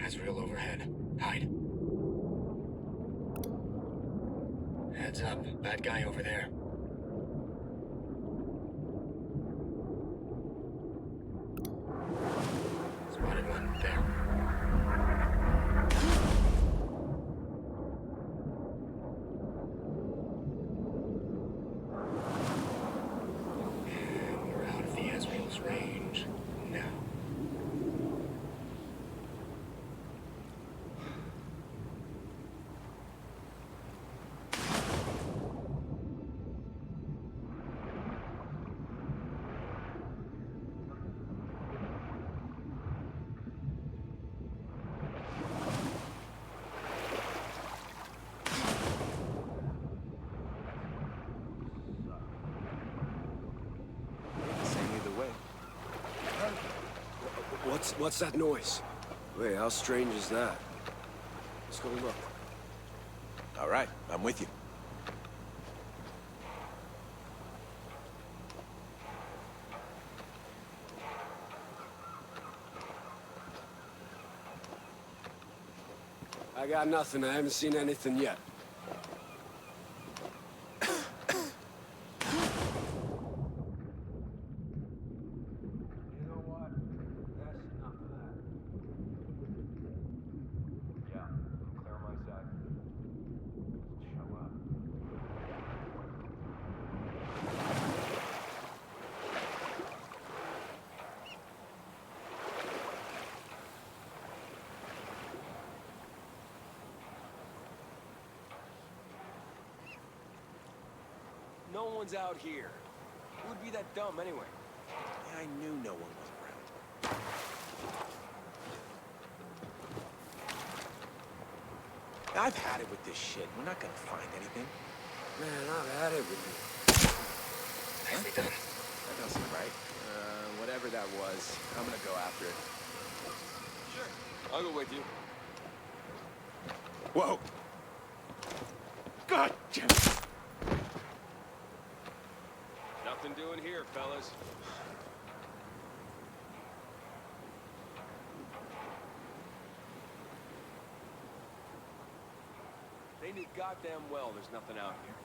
Azrael overhead. Hide. Heads up. Bad guy over there. Spotted one. There. And we're out of the Azrael's range. Now. Same either way. What's that noise? Wait, how strange is that? Let's go look. All right, I'm with you. I got nothing. I haven't seen anything yet. No one's out here. Who would be that dumb anyway? Yeah, I knew no one was around. I've had it with this shit. We're not gonna find anything. Man, I've had it with you. Nicely done. That doesn't seem right. Whatever that was, I'm gonna go after it. Sure. I'll go with you. Whoa! God damn it! Nothing doing here, fellas. They knew goddamn well there's nothing out here.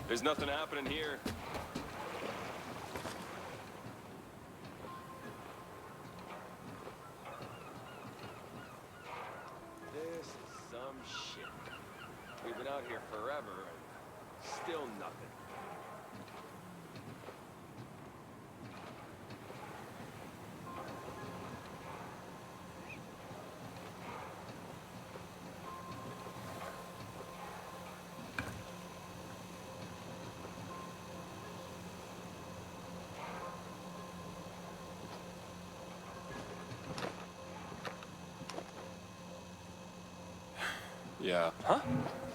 There's nothing happening here. This is some shit. We've been out here forever and still nothing. Yeah. Huh?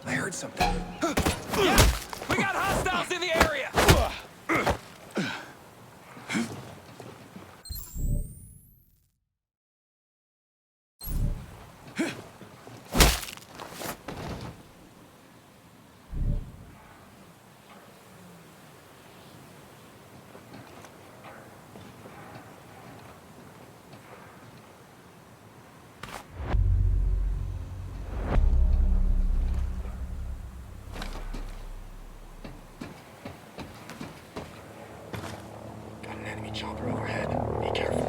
I heard something. Yeah! We got hostiles in the area! chopper overhead. Be careful.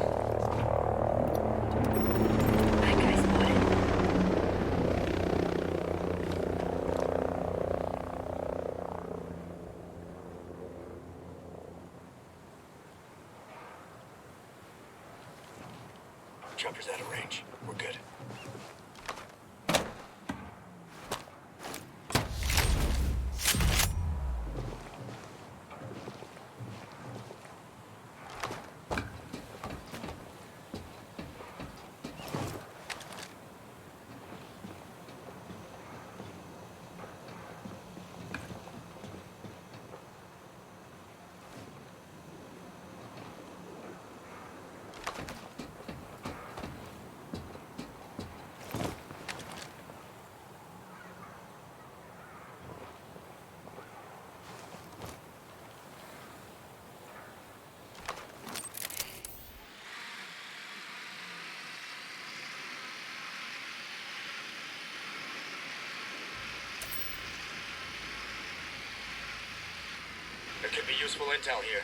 That guy spotted. Chopper's out of range. We're good. There could be useful intel here.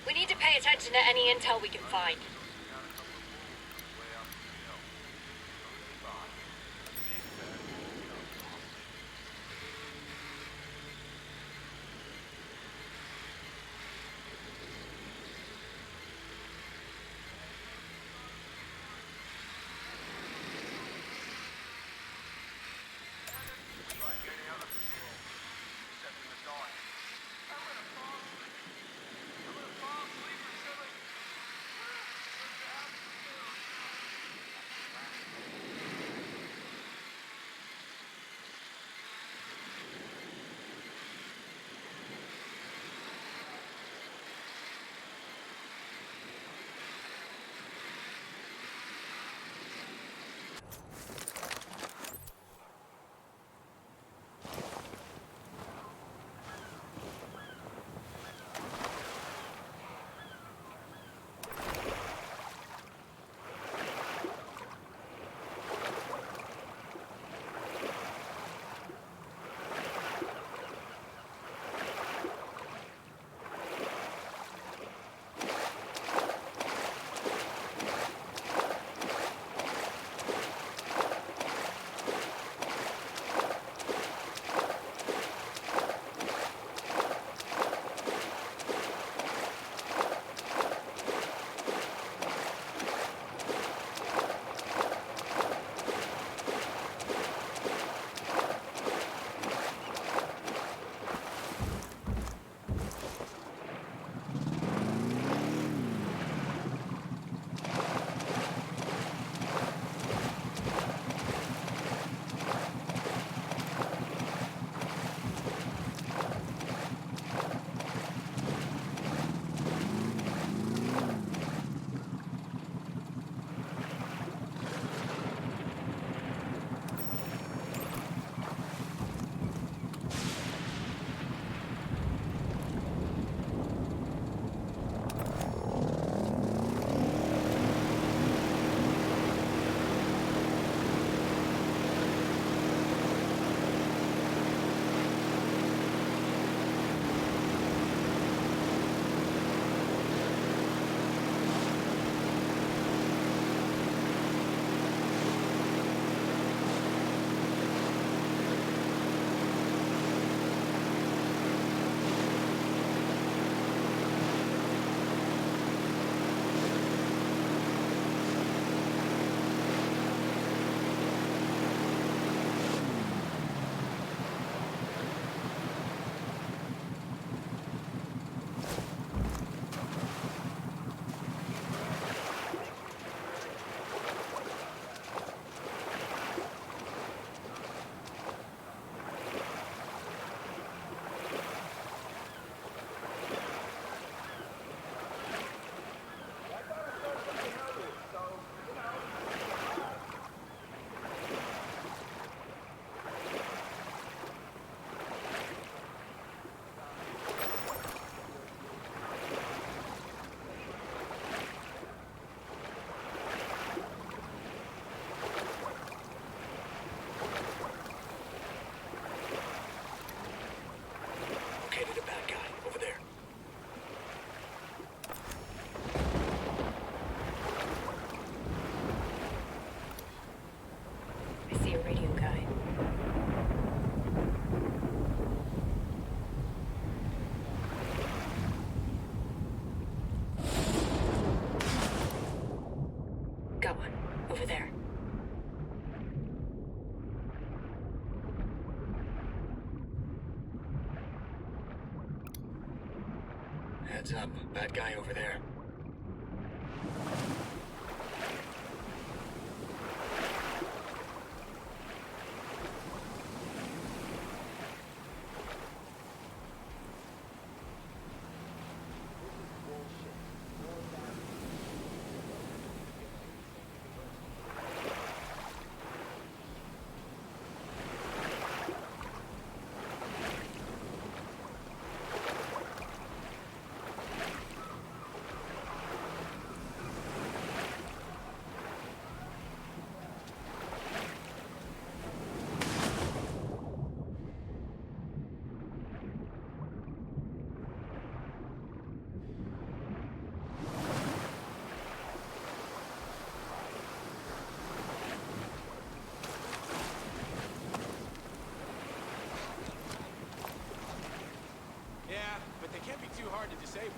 We need to pay attention to any intel we can find. Heads up, bad guy over there. Yeah, but they can't be too hard to disable.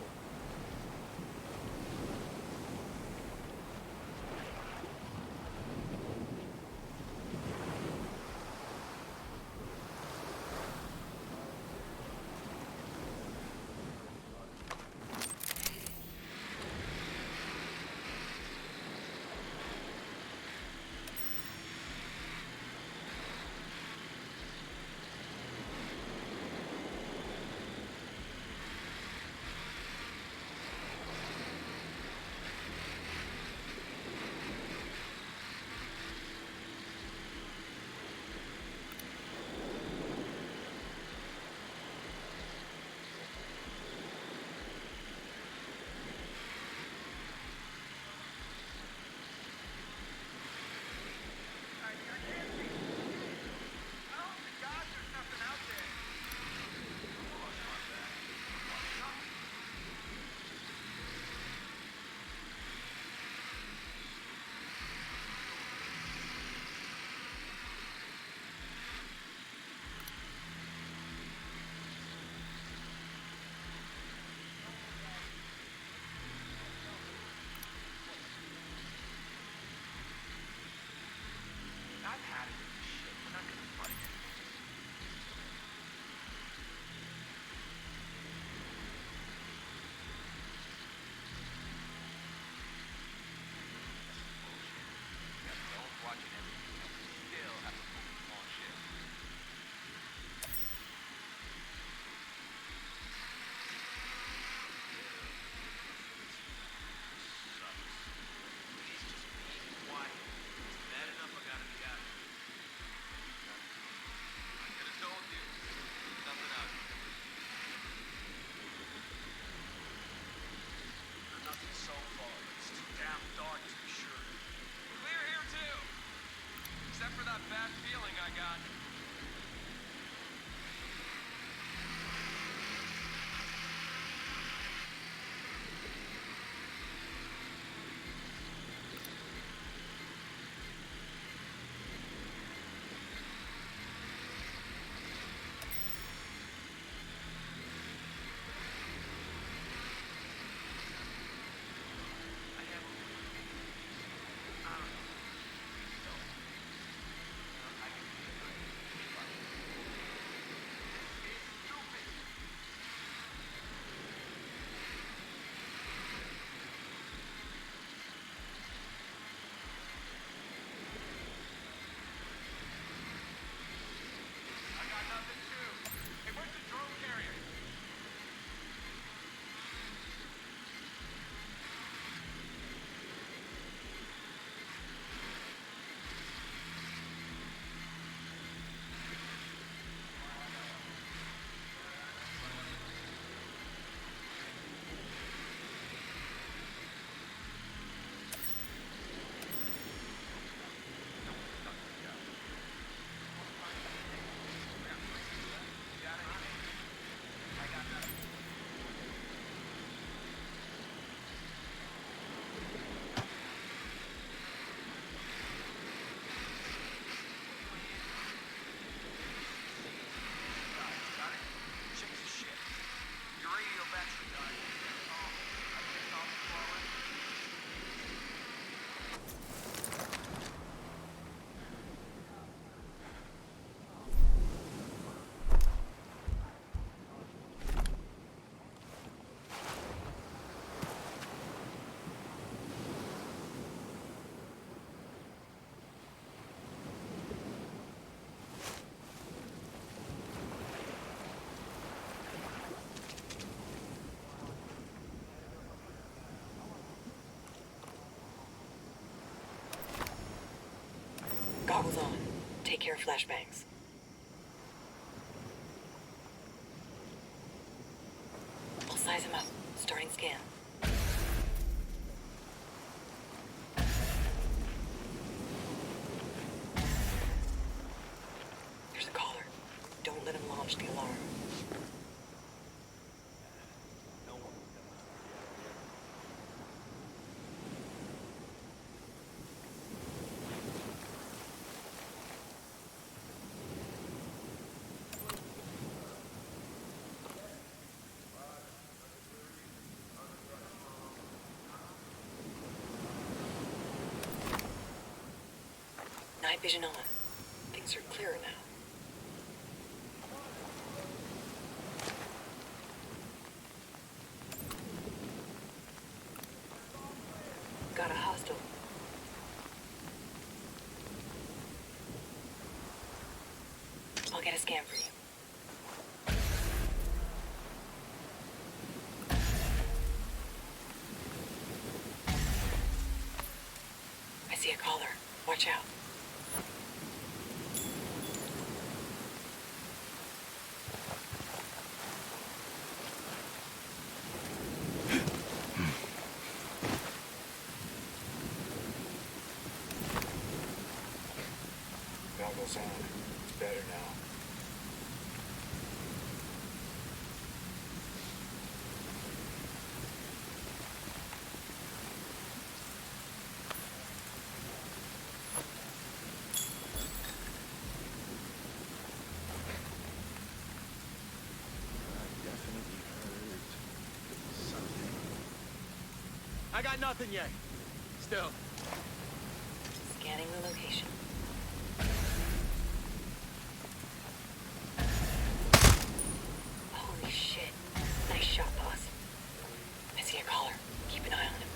care of flashbangs. I'll size him up. Starting scan. There's a caller. Don't let him launch the alarm. Night vision on. Things are clearer now. Got a hostile. I'll get a scan for you. I see a caller. Watch out. Goggles on. It's better now. I got nothing yet. Still. Scanning the location. Holy shit. Nice shot, boss. I see a caller. Keep an eye on him.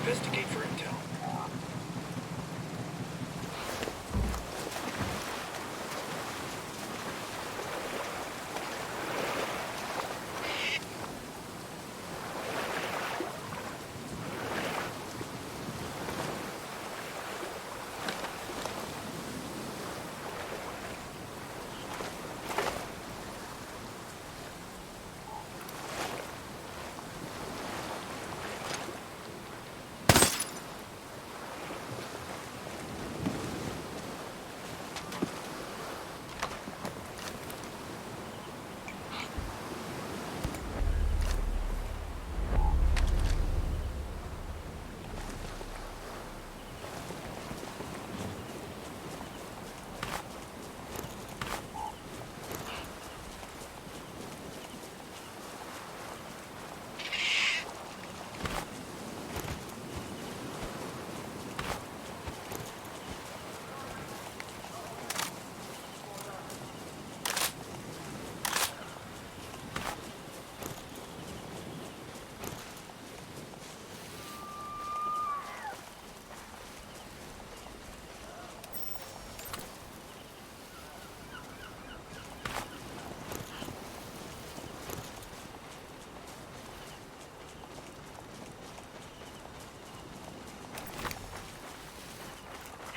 Investigate for intel.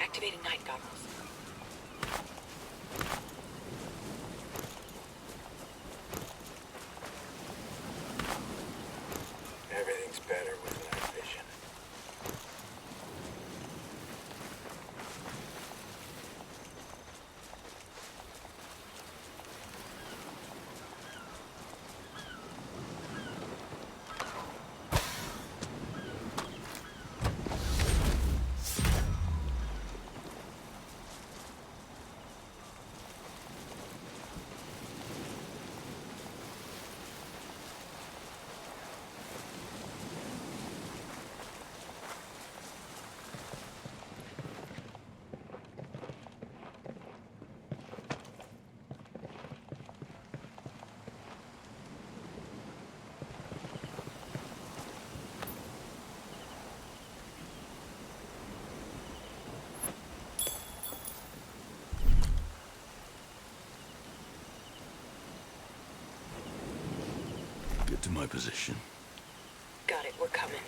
Activating night goggles. Everything's better with night vision. Get to my position. Got it, we're coming.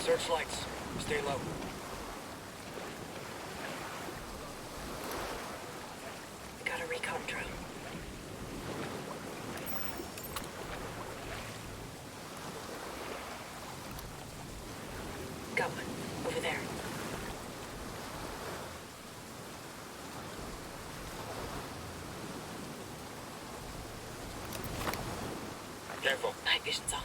Searchlights. Stay low. We got a recon drone. Got one. Over there. Careful. Night vision's on.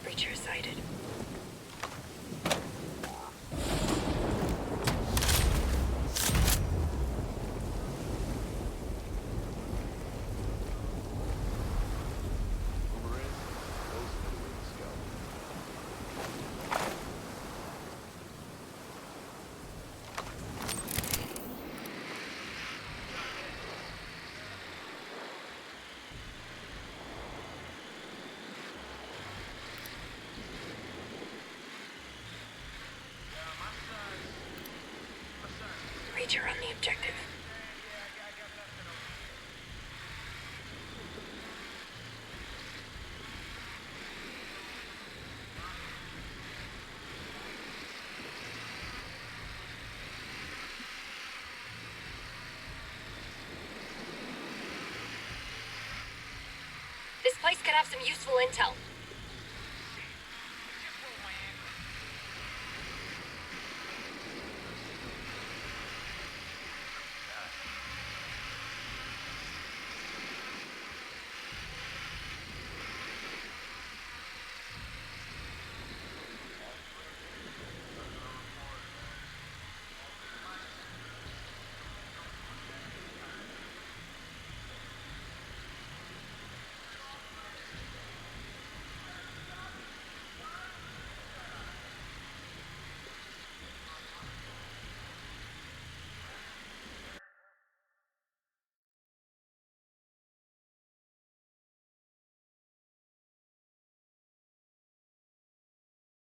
Breacher sighted. Breacher on the objective. This place could have some useful intel.